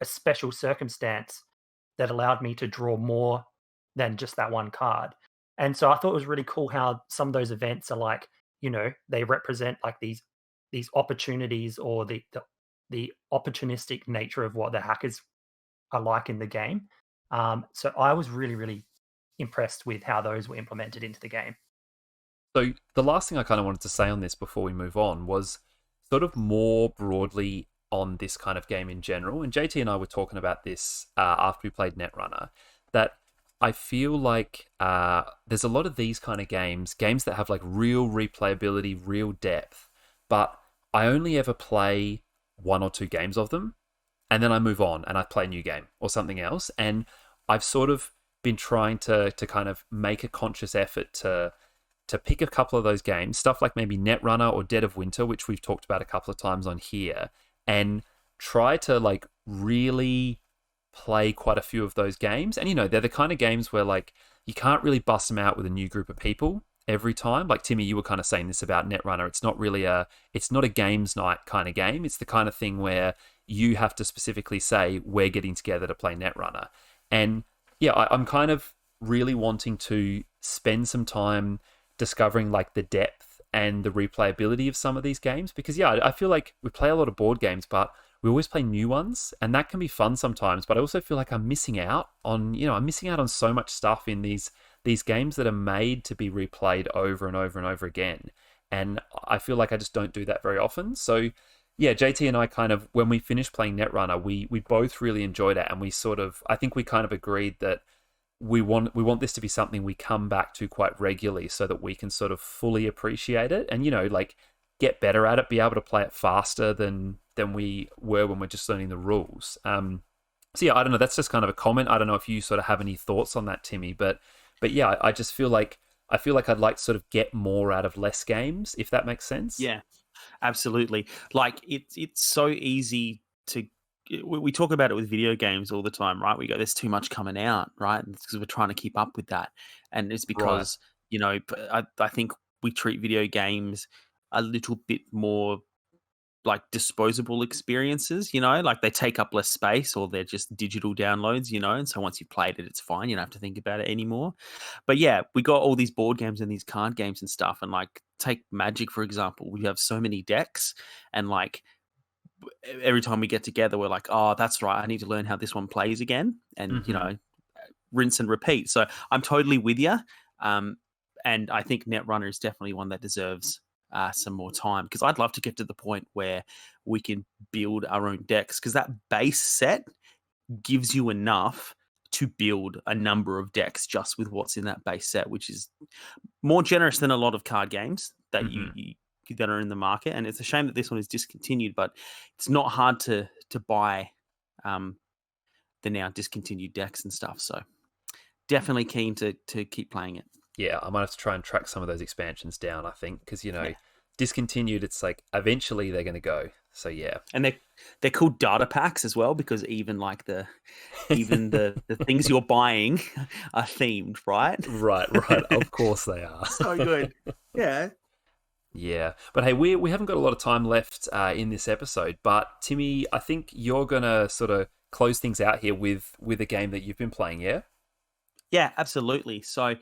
special circumstance that allowed me to draw more than just that one card. And so I thought it was really cool how some of those events are like, they represent like these opportunities, or the opportunistic nature of what the hackers are like in the game. So I was really, really impressed with how those were implemented into the game. So the last thing I kind of wanted to say on this before we move on was sort of more broadly on this kind of game in general. And JT and I were talking about this after we played Netrunner, that I feel like there's a lot of these kind of games that have like real replayability, real depth, but I only ever play 1 or 2 games of them, and then I move on and I play a new game or something else. And I've sort of been trying to kind of make a conscious effort to pick a couple of those games, stuff like maybe Netrunner or Dead of Winter, which we've talked about a couple of times on here, and try to like really play quite a few of those games. And they're the kind of games where like you can't really bust them out with a new group of people every time. Like Timmy, you were kind of saying this about Netrunner. It's not a games night kind of game. It's the kind of thing where you have to specifically say, we're getting together to play Netrunner. And yeah, I'm kind of really wanting to spend some time discovering like the depth and the replayability of some of these games, because yeah, I feel like we play a lot of board games, but we always play new ones, and that can be fun sometimes. But I also feel like I'm missing out on so much stuff in these games that are made to be replayed over and over and over again. And I feel like I just don't do that very often. So yeah, JT and I kind of, when we finished playing Netrunner, we both really enjoyed it, and I think we kind of agreed that we want this to be something we come back to quite regularly, so that we can sort of fully appreciate it and like get better at it, be able to play it faster than we were when we're just learning the rules. So yeah, I don't know. That's just kind of a comment. I don't know if you sort of have any thoughts on that, Timmy. But yeah, I just feel like I'd like to sort of get more out of less games, if that makes sense. Yeah, absolutely. Like it's so easy to. We talk about it with video games all the time, right? We go, "There's too much coming out," right? It's because we're trying to keep up with that, and it's because I think we treat video games a little bit more like disposable experiences, like they take up less space, or they're just digital downloads, and so once you've played it, it's fine. You don't have to think about it anymore. But yeah, we got all these board games and these card games and stuff, and like take Magic, for example. We have so many decks, and like every time we get together, we're like, oh, that's right, I need to learn how this one plays again, and rinse and repeat. So I'm totally with you. And I think Netrunner is definitely one that deserves some more time, because I'd love to get to the point where we can build our own decks, because that base set gives you enough to build a number of decks just with what's in that base set, which is more generous than a lot of card games that you that are in the market. And it's a shame that this one is discontinued, but it's not hard to buy the now discontinued decks and stuff. So definitely keen to keep playing it. Yeah, I might have to try and track some of those expansions down, I think, because, discontinued, it's like eventually they're going to go. So, yeah. And they're called data packs as well, because even like the things you're buying are themed, right? Right. Of course they are. So good. Yeah. Yeah. But hey, we haven't got a lot of time left in this episode. But Timmy, I think you're going to sort of close things out here with a game that you've been playing, yeah? Yeah, absolutely. So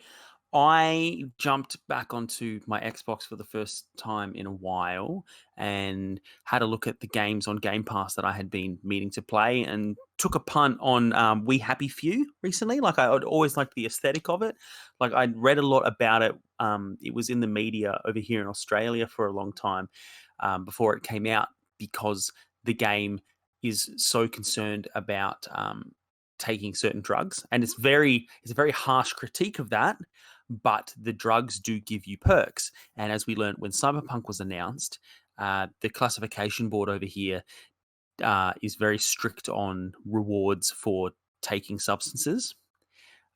I jumped back onto my Xbox for the first time in a while and had a look at the games on Game Pass that I had been meaning to play, and took a punt on We Happy Few recently. Like I'd always liked the aesthetic of it. Like I'd read a lot about it. It was in the media over here in Australia for a long time before it came out, because the game is so concerned about taking certain drugs, and it's a very harsh critique of that. But the drugs do give you perks. And as we learned when Cyberpunk was announced, the classification board over here is very strict on rewards for taking substances.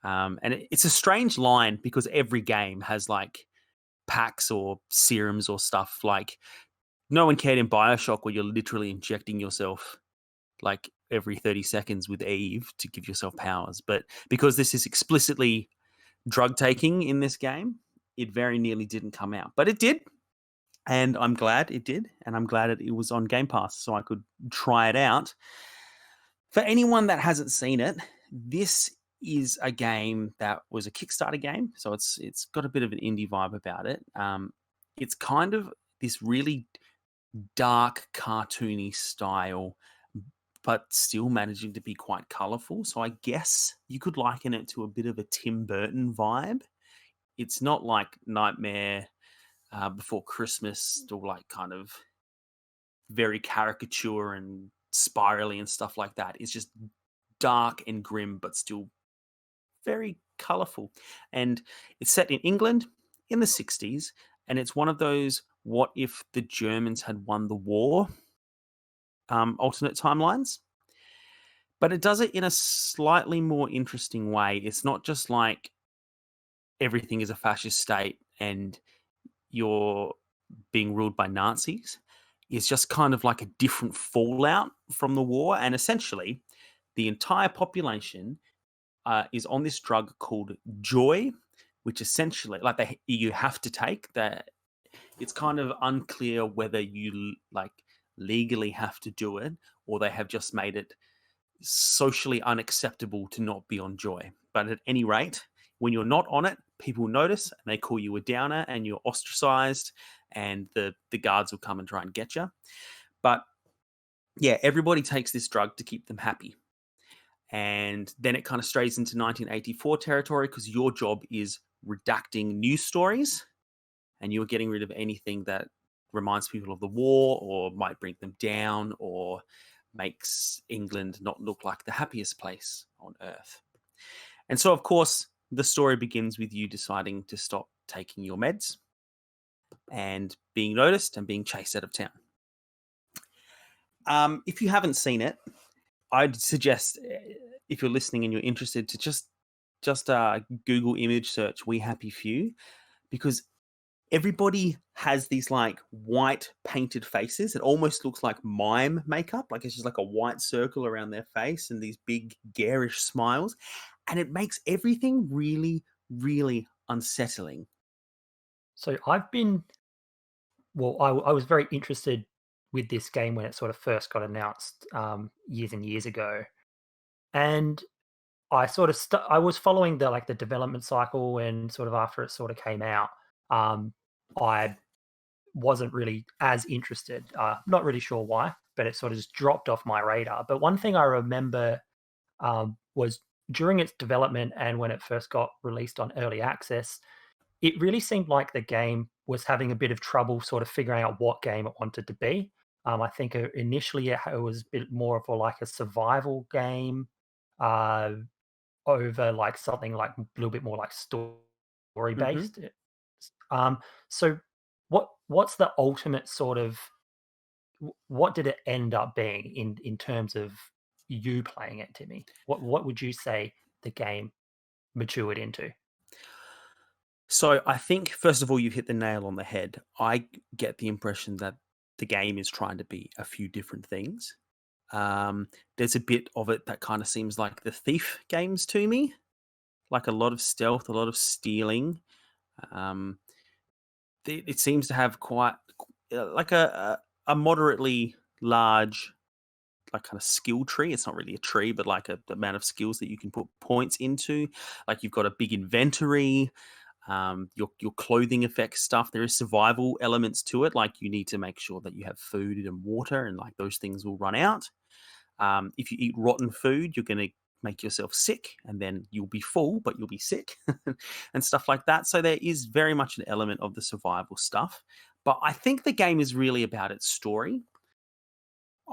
And it's a strange line, because every game has like packs or serums or stuff. Like no one cared in BioShock, where you're literally injecting yourself like every 30 seconds with Eve to give yourself powers. But because this is explicitly drug taking in this game, it very nearly didn't come out, but it did. And I'm glad it did. And I'm glad it was on Game Pass so I could try it out. For anyone that hasn't seen it, this is a game that was a Kickstarter game. So it's got a bit of an indie vibe about it. It's kind of this really dark, cartoony style, but still managing to be quite colorful. So I guess you could liken it to a bit of a Tim Burton vibe. It's not like Nightmare Before Christmas, or like kind of very caricature and spirally and stuff like that. It's just dark and grim, but still very colorful. And it's set in England in the 60s. And it's one of those, what if the Germans had won the war alternate timelines. But it does it in a slightly more interesting way. It's not just like everything is a fascist state and you're being ruled by Nazis. It's just kind of like a different fallout from the war. And essentially, the entire population is on this drug called joy, which essentially, like you have to take that. It's kind of unclear whether you like legally have to do it or they have just made it socially unacceptable to not be on joy. But at any rate, when you're not on it, people notice and they call you a downer and you're ostracized and the guards will come and try and get you. But yeah, everybody takes this drug to keep them happy. And then it kind of strays into 1984 territory because your job is redacting news stories and you're getting rid of anything that reminds people of the war or might bring them down or makes England not look like the happiest place on earth. And so, of course, the story begins with you deciding to stop taking your meds and being noticed and being chased out of town. If you haven't seen it, I'd suggest, if you're listening and you're interested, to just Google image search We Happy Few, because everybody has these like white painted faces. It almost looks like mime makeup. Like it's just like a white circle around their face and these big garish smiles. And it makes everything really, really unsettling. So I was very interested with this game when it sort of first got announced years and years ago. And I sort of I was following the development cycle, and sort of after it sort of came out, I wasn't really as interested. Not really sure why, but it sort of just dropped off my radar. But one thing I remember was during its development and when it first got released on early access, it really seemed like the game was having a bit of trouble sort of figuring out what game it wanted to be. I think initially it was a bit more of like a survival game over like something like a little bit more like story based. So what's the ultimate sort of, what did it end up being in terms of you playing it, Timmy? What would you say the game matured into? So I think, first of all, you hit the nail on the head. I get the impression that the game is trying to be a few different things. There's a bit of it that kind of seems like the Thief games to me, like a lot of stealth, a lot of stealing. It seems to have quite like a moderately large, like kind of skill tree. It's not really a tree, but like the amount of skills that you can put points into. Like you've got a big inventory. Your clothing affects stuff. There is survival elements to it. Like you need to make sure that you have food and water, and like those things will run out. If you eat rotten food, you're going to make yourself sick, and then you'll be full, but you'll be sick and stuff like that. So there is very much an element of the survival stuff. But I think the game is really about its story.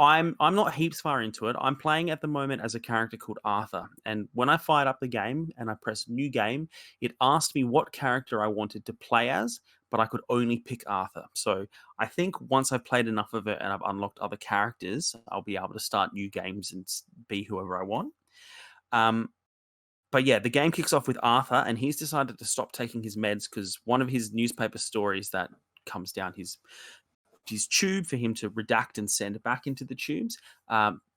I'm not heaps far into it. I'm playing at the moment as a character called Arthur. And when I fired up the game and I pressed new game, it asked me what character I wanted to play as, but I could only pick Arthur. So I think once I've played enough of it and I've unlocked other characters, I'll be able to start new games and be whoever I want. But yeah, the game kicks off with Arthur, and he's decided to stop taking his meds because one of his newspaper stories that comes down his tube for him to redact and send back into the tubes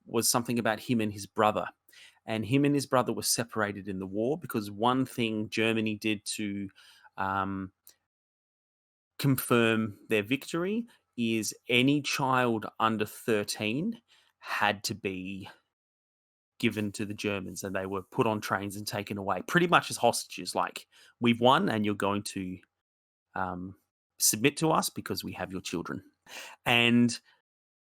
was something about him and his brother. and him and his brother were separated in the war because one thing Germany did to confirm their victory is any child under 13 had to be given to the Germans, and they were put on trains and taken away pretty much as hostages. Like, we've won and you're going to submit to us because we have your children. And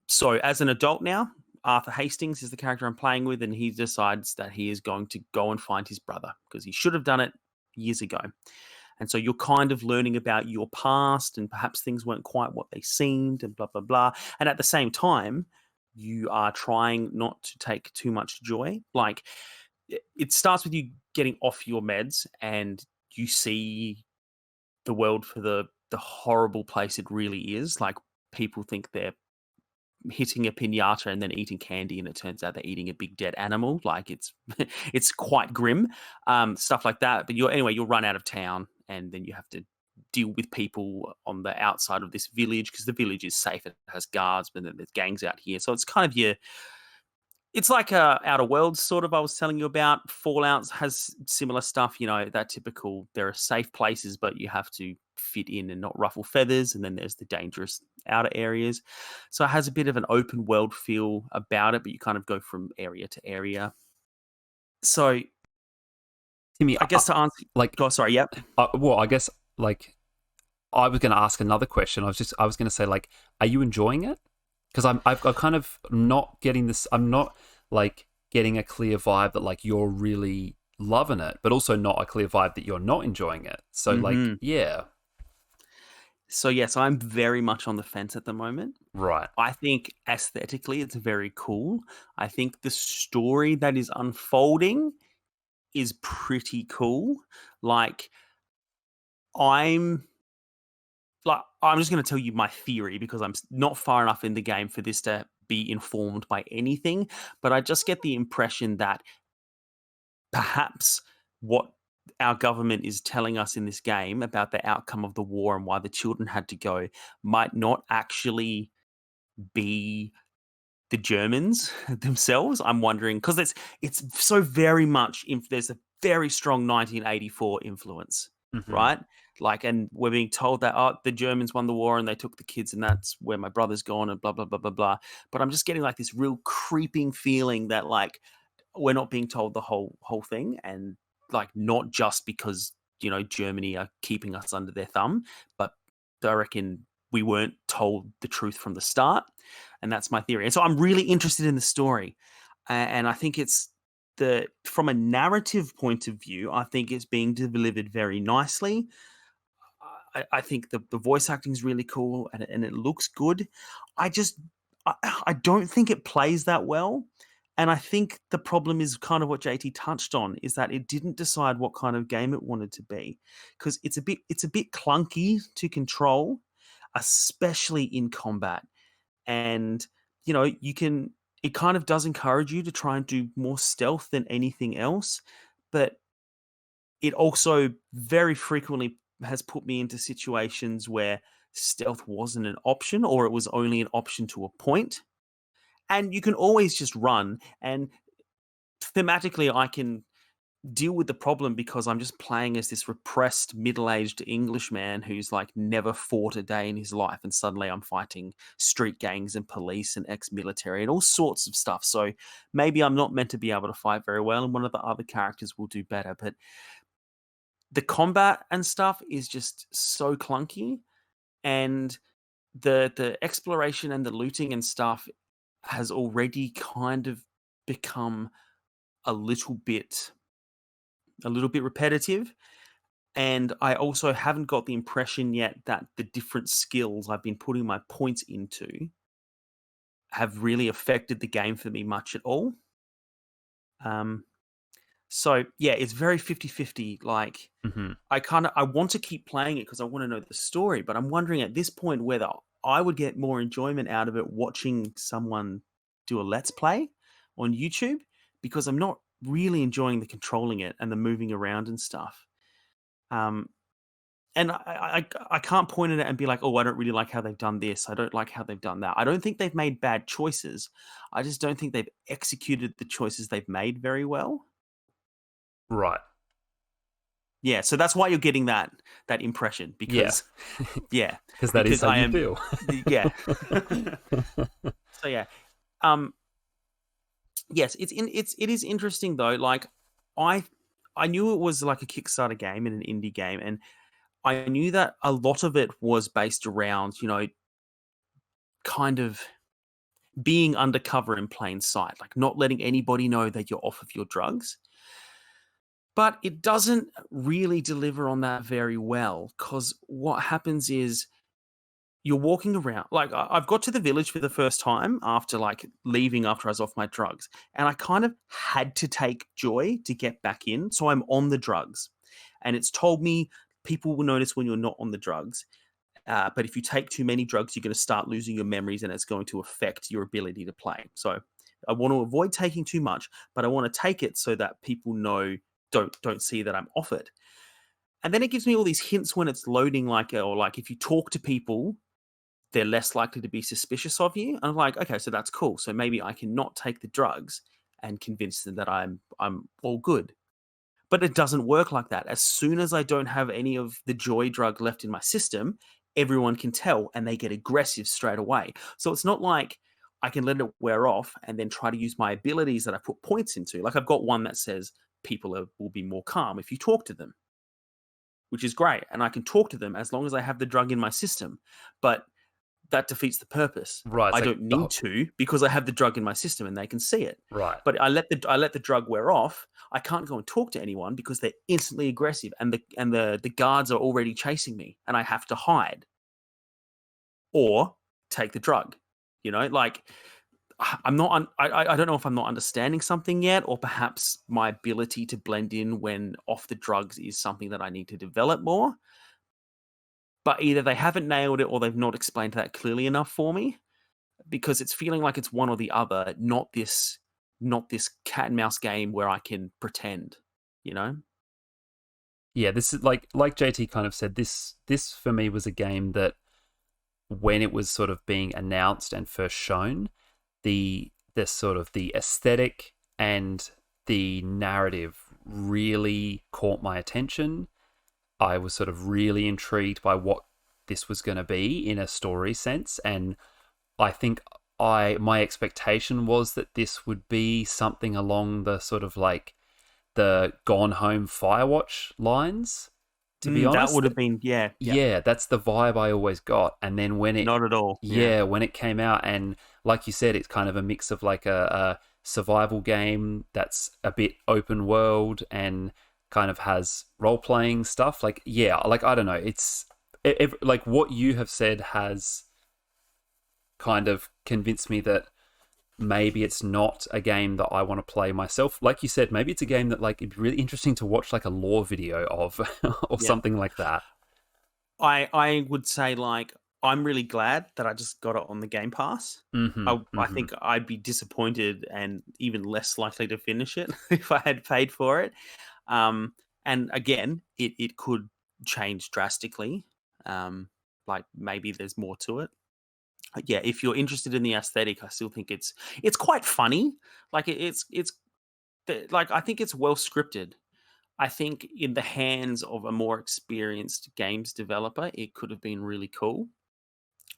so as an adult now, Arthur Hastings is the character I'm playing with, and he decides that he is going to go and find his brother because he should have done it years ago. And so you're kind of learning about your past, and perhaps things weren't quite what they seemed, and blah, blah, blah. And at the same time, you are trying not to take too much joy. Like, it starts with you getting off your meds and you see the world for the horrible place it really is. Like, people think they're hitting a piñata and then eating candy, and it turns out they're eating a big dead animal. Like, it's quite grim, stuff like that. But you'll run out of town, and then you have to deal with people on the outside of this village because the village is safe. It has guards, but then there's gangs out here. So it's kind of it's like Outer Worlds, sort of, I was telling you about. Fallout has similar stuff, that typical, there are safe places, but you have to fit in and not ruffle feathers. And then there's the dangerous outer areas. So it has a bit of an open world feel about it, but you kind of go from area to area. So, Timmy, I guess to answer, sorry, yep. Well, I guess, like, I was going to ask another question. I was going to say, like, are you enjoying it? Because I'm kind of not getting this. I'm not, like, getting a clear vibe that, like, you're really loving it, but also not a clear vibe that you're not enjoying it. So, like, yeah. So, yes, I'm very much on the fence at the moment. Right. I think aesthetically it's very cool. I think the story that is unfolding is pretty cool. Like, I'm just going to tell you my theory because I'm not far enough in the game for this to be informed by anything, but I just get the impression that perhaps what our government is telling us in this game about the outcome of the war and why the children had to go might not actually be the Germans themselves. I'm wondering, because it's so very much, there's a very strong 1984 influence, right? Like, and we're being told that, the Germans won the war and they took the kids and that's where my brother's gone and blah, blah, blah, blah, blah. But I'm just getting like this real creeping feeling that, like, we're not being told the whole thing, and, like, not just because, Germany are keeping us under their thumb, but I reckon we weren't told the truth from the start. And that's my theory. And so I'm really interested in the story. And I think from a narrative point of view, I think it's being delivered very nicely. I think the voice acting is really cool and it looks good. I don't think it plays that well. And I think the problem is kind of what JT touched on, is that it didn't decide what kind of game it wanted to be, because it's a bit clunky to control, especially in combat. And, it kind of does encourage you to try and do more stealth than anything else. But it also very frequently has put me into situations where stealth wasn't an option, or it was only an option to a point. And you can always just run. And thematically, I can deal with the problem because I'm just playing as this repressed middle-aged Englishman who's, like, never fought a day in his life, and suddenly I'm fighting street gangs and police and ex-military and all sorts of stuff. So maybe I'm not meant to be able to fight very well, and one of the other characters will do better. But the combat and stuff is just so clunky, and the exploration and the looting and stuff has already kind of become a little bit repetitive. And I also haven't got the impression yet that the different skills I've been putting my points into have really affected the game for me much at all. So yeah, it's very 50-50. Like, I want to keep playing it because I want to know the story, but I'm wondering at this point whether I would get more enjoyment out of it watching someone do a Let's Play on YouTube, because I'm not really enjoying the controlling it and the moving around and stuff. and I can't point at it and be like, oh, I don't really like how they've done this. I don't like how they've done that. I don't think they've made bad choices. I just don't think they've executed the choices they've made very well. Right. Yeah, so that's why you're getting that impression, because yeah, Because that is because how you feel. yeah. So yeah, yes, it is interesting though. Like I knew it was like a Kickstarter game and an indie game, and I knew that a lot of it was based around, kind of being undercover in plain sight, like not letting anybody know that you're off of your drugs. But it doesn't really deliver on that very well, because what happens is you're walking around. Like I've got to the village for the first time after like leaving after I was off my drugs, and I kind of had to take Joy to get back in. So I'm on the drugs, and it's told me people will notice when you're not on the drugs. But if you take too many drugs, you're going to start losing your memories, and it's going to affect your ability to play. So I want to avoid taking too much, but I want to take it so that people know don't see that I'm off it. And then it gives me all these hints when it's loading, like if you talk to people, they're less likely to be suspicious of you. And I'm like, okay, so that's cool. So maybe I can not take the drugs and convince them that I'm all good. But it doesn't work like that. As soon as I don't have any of the joy drug left in my system, everyone can tell and they get aggressive straight away. So it's not like I can let it wear off and then try to use my abilities that I put points into. Like I've got one that says people will be more calm if you talk to them, which is great. And I can talk to them as long as I have the drug in my system. But that defeats the purpose. Right. I don't need to, because I have the drug in my system and they can see it. Right. But I let the drug wear off. I can't go and talk to anyone because they're instantly aggressive, and the guards are already chasing me, and I have to hide or take the drug. Like I'm not. I don't know if I'm not understanding something yet, or perhaps my ability to blend in when off the drugs is something that I need to develop more. But either they haven't nailed it or they've not explained that clearly enough for me, because it's feeling like it's one or the other, not this cat and mouse game where I can pretend, Yeah, this is like JT kind of said, this for me was a game that when it was sort of being announced and first shown, the sort of the aesthetic and the narrative really caught my attention. I was sort of really intrigued by what this was going to be in a story sense, and I think my expectation was that this would be something along the sort of like the Gone Home Firewatch lines, to be honest. That would have been, yeah. Yeah, that's the vibe I always got. And then when it... Not at all. Yeah, when it came out, and like you said, it's kind of a mix of like a survival game that's a bit open world and kind of has role-playing stuff. Like, yeah, like, I don't know. It's... like, what you have said has kind of convinced me that maybe it's not a game that I want to play myself. Like you said, maybe it's a game that like it'd be really interesting to watch like a lore video of or something like that. I would say like I'm really glad that I just got it on the Game Pass. I think I'd be disappointed and even less likely to finish it if I had paid for it. And again, it could change drastically. Like maybe there's more to it. Yeah, if you're interested in the aesthetic, I still think it's quite funny. Like it's like I think it's well scripted. I think in the hands of a more experienced games developer, it could have been really cool.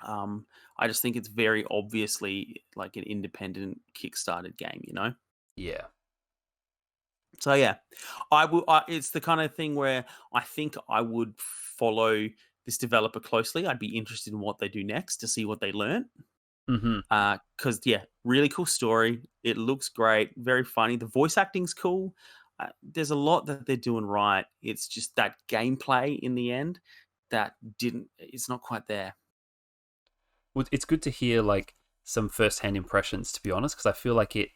I just think it's very obviously like an independent Kickstarted game, Yeah. So yeah, it's the kind of thing where I think I would follow this developer closely. I'd be interested in what they do next to see what they learn. Because really cool story. It looks great, very funny. The voice acting's cool. There's a lot that they're doing right. It's just that gameplay in the end that it's not quite there. Well, it's good to hear like some first-hand impressions, to be honest, because I feel like it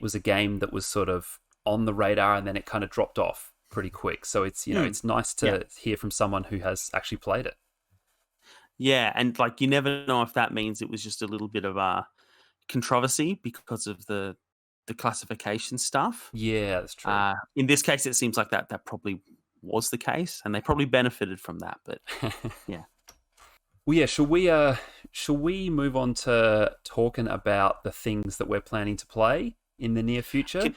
was a game that was sort of on the radar and then it kind of dropped off pretty quick. So it's it's nice to hear from someone who has actually played it. Yeah, and like you never know if that means it was just a little bit of a controversy because of the classification stuff. Yeah, that's true. In this case, it seems like that probably was the case, and they probably benefited from that. But yeah. Well, yeah. Shall we move on to talking about the things that we're planning to play in the near future?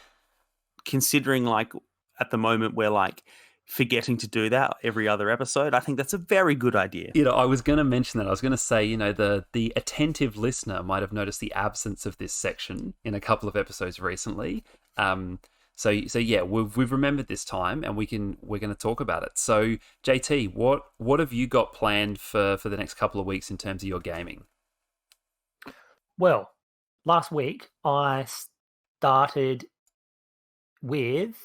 Considering, like, at the moment we're like forgetting to do that every other episode, I think that's a very good idea. You know, I was going to mention that. I was going to say, you know, the attentive listener might have noticed the absence of this section in a couple of episodes recently. So yeah, we've remembered this time, and we're going to talk about it. So JT, what have you got planned for the next couple of weeks in terms of your gaming? Well, last week I started with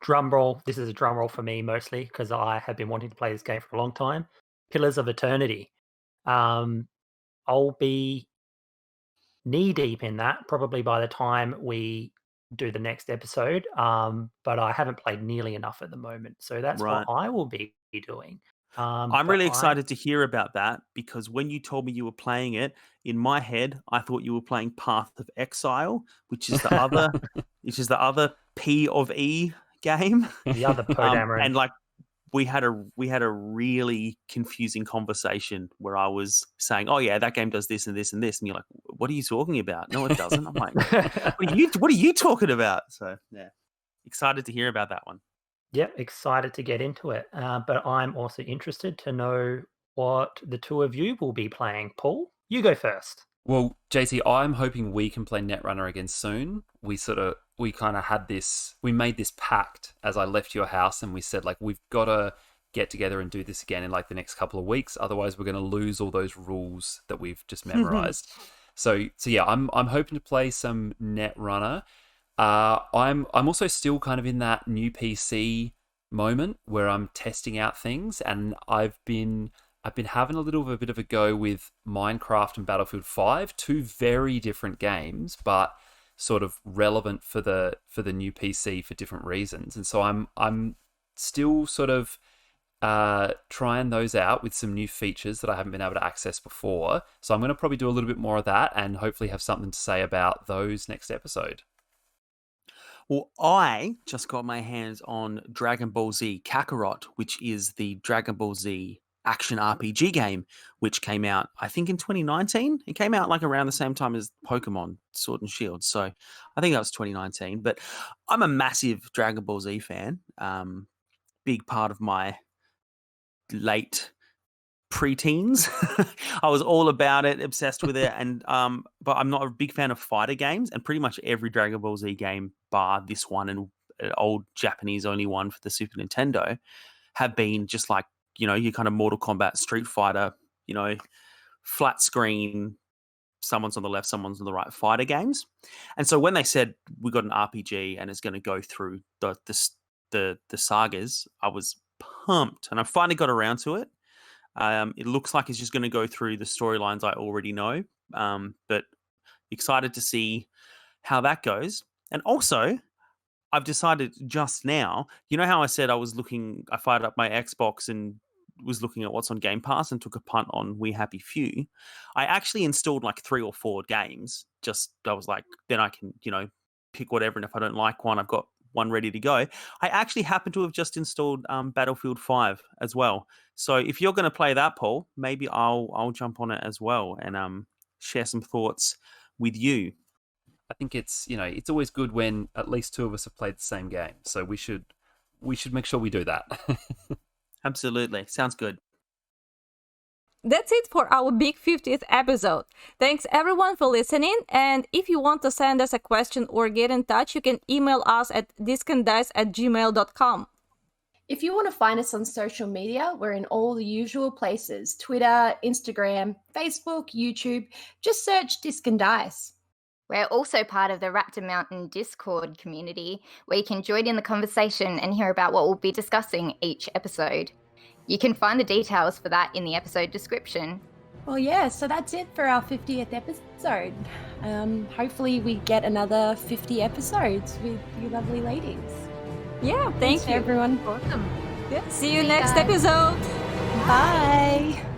drum roll. This is a drum roll for me mostly because I have been wanting to play this game for a long time. Pillars of Eternity. I'll be knee deep in that probably by the time we do the next episode. But I haven't played nearly enough at the moment, so that's Right. what I will be doing. I'm really excited to hear about that, because when you told me you were playing it, in my head, I thought you were playing Path of Exile, which is the other P of E game. The other Podameron. And like we had a really confusing conversation where I was saying, "Oh yeah, that game does this and this and this," and you're like, "What are you talking about?" No, it doesn't. I'm like, "What are you talking about?" So yeah, excited to hear about that one. Yeah, excited to get into it. But I'm also interested to know what the two of you will be playing. Paul, you go first. Well, JT, I'm hoping we can play Netrunner again soon. We made this pact as I left your house, and we said, like, we've got to get together and do this again in like the next couple of weeks. Otherwise, we're going to lose all those rules that we've just memorized. So yeah, I'm hoping to play some Netrunner. I'm also still kind of in that new PC moment where I'm testing out things, and I've been having a bit of a go with Minecraft and Battlefield 5, two very different games, but sort of relevant for the new PC for different reasons. And so I'm still sort of trying those out with some new features that I haven't been able to access before. So I'm going to probably do a little bit more of that, and hopefully have something to say about those next episode. Well, I just got my hands on Dragon Ball Z Kakarot, which is the Dragon Ball Z action RPG game, which came out, I think, in 2019. It came out like around the same time as Pokemon Sword and Shield. So I think that was 2019. But I'm a massive Dragon Ball Z fan. Big part of my late preteens. I was all about it, obsessed with it, and but I'm not a big fan of fighter games, and pretty much every Dragon Ball Z game, bar this one and an old Japanese only one for the Super Nintendo, have been just like, you know, your kind of Mortal Kombat, Street Fighter, you know, flat screen, someone's on the left, someone's on the right fighter games. And so when they said we got an RPG and it's going to go through the sagas, I was pumped, and I finally got around to it. It looks like it's just going to go through the storylines I already know, but excited to see how that goes. And also, I've decided just now, you know how I said I fired up my Xbox and was looking at what's on Game Pass and took a punt on We Happy Few. I actually installed like 3 or 4 games. I was like, then I can, you know, pick whatever, and if I don't like one, I've got one ready to go. I actually happen to have just installed Battlefield 5 as well. So if you're going to play that, Paul, maybe I'll jump on it as well and share some thoughts with you. I think it's always good when at least 2 of us have played the same game. So we should make sure we do that. Absolutely. Sounds good. That's it for our big 50th episode. Thanks everyone for listening, and if you want to send us a question or get in touch, you can email us at discanddice@gmail.com. If you want to find us on social media, we're in all the usual places: Twitter, Instagram, Facebook, YouTube. Just search Disc and Dice. We're also part of the Raptor Mountain Discord community, where you can join in the conversation and hear about what we'll be discussing each episode. You can find the details for that in the episode description. Well, yeah, so that's it for our 50th episode. Hopefully we get another 50 episodes with you lovely ladies. Yeah, thanks everyone. Awesome. Yeah, see you See you next guys. episode. Bye.